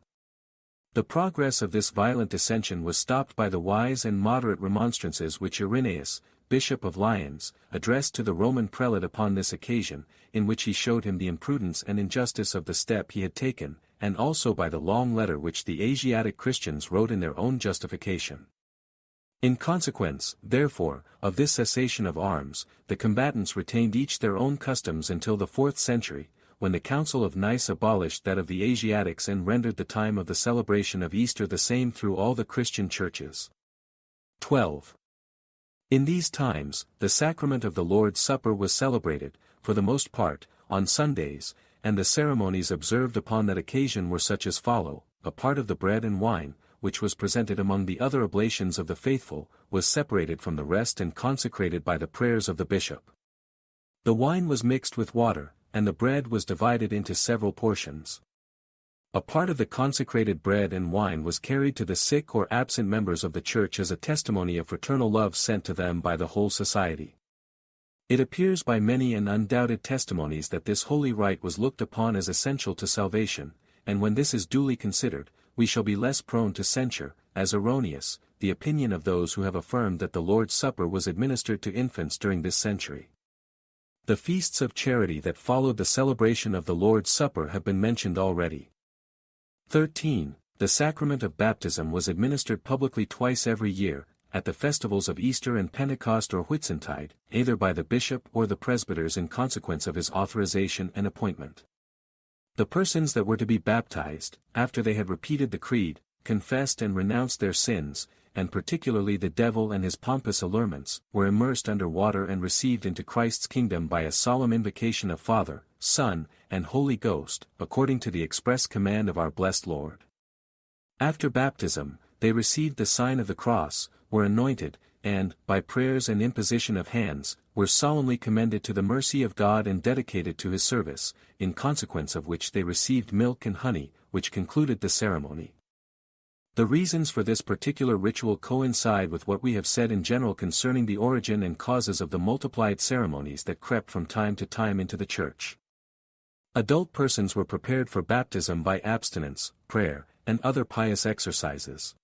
The progress of this violent dissension was stopped by the wise and moderate remonstrances which Irenaeus, Bishop of Lyons, addressed to the Roman prelate upon this occasion, in which he showed him the imprudence and injustice of the step he had taken, and also by the long letter which the Asiatic Christians wrote in their own justification. In consequence, therefore, of this cessation of arms, the combatants retained each their own customs until the 4th century, when the Council of Nice abolished that of the Asiatics and rendered the time of the celebration of Easter the same through all the Christian churches. 12. In these times, the sacrament of the Lord's Supper was celebrated, for the most part, on Sundays, and the ceremonies observed upon that occasion were such as follow: a part of the bread and wine, which was presented among the other oblations of the faithful, was separated from the rest and consecrated by the prayers of the bishop. The wine was mixed with water, and the bread was divided into several portions. A part of the consecrated bread and wine was carried to the sick or absent members of the church as a testimony of fraternal love sent to them by the whole society. It appears by many and undoubted testimonies that this holy rite was looked upon as essential to salvation, and when this is duly considered, we shall be less prone to censure, as erroneous, the opinion of those who have affirmed that the Lord's Supper was administered to infants during this century. The feasts of charity that followed the celebration of the Lord's Supper have been mentioned already. 13. The sacrament of baptism was administered publicly twice every year, at the festivals of Easter and Pentecost or Whitsuntide, either by the bishop or the presbyters in consequence of his authorization and appointment. The persons that were to be baptized, after they had repeated the creed, confessed and renounced their sins, and particularly the devil and his pompous allurements, were immersed under water and received into Christ's kingdom by a solemn invocation of Father, Son, and Holy Ghost, according to the express command of our blessed Lord. After baptism, they received the sign of the cross, were anointed, and, by prayers and imposition of hands, were solemnly commended to the mercy of God and dedicated to his service, in consequence of which they received milk and honey, which concluded the ceremony. The reasons for this particular ritual coincide with what we have said in general concerning the origin and causes of the multiplied ceremonies that crept from time to time into the Church. Adult persons were prepared for baptism by abstinence, prayer, and other pious exercises.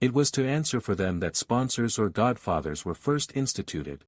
It was to answer for them that sponsors or godfathers were first instituted,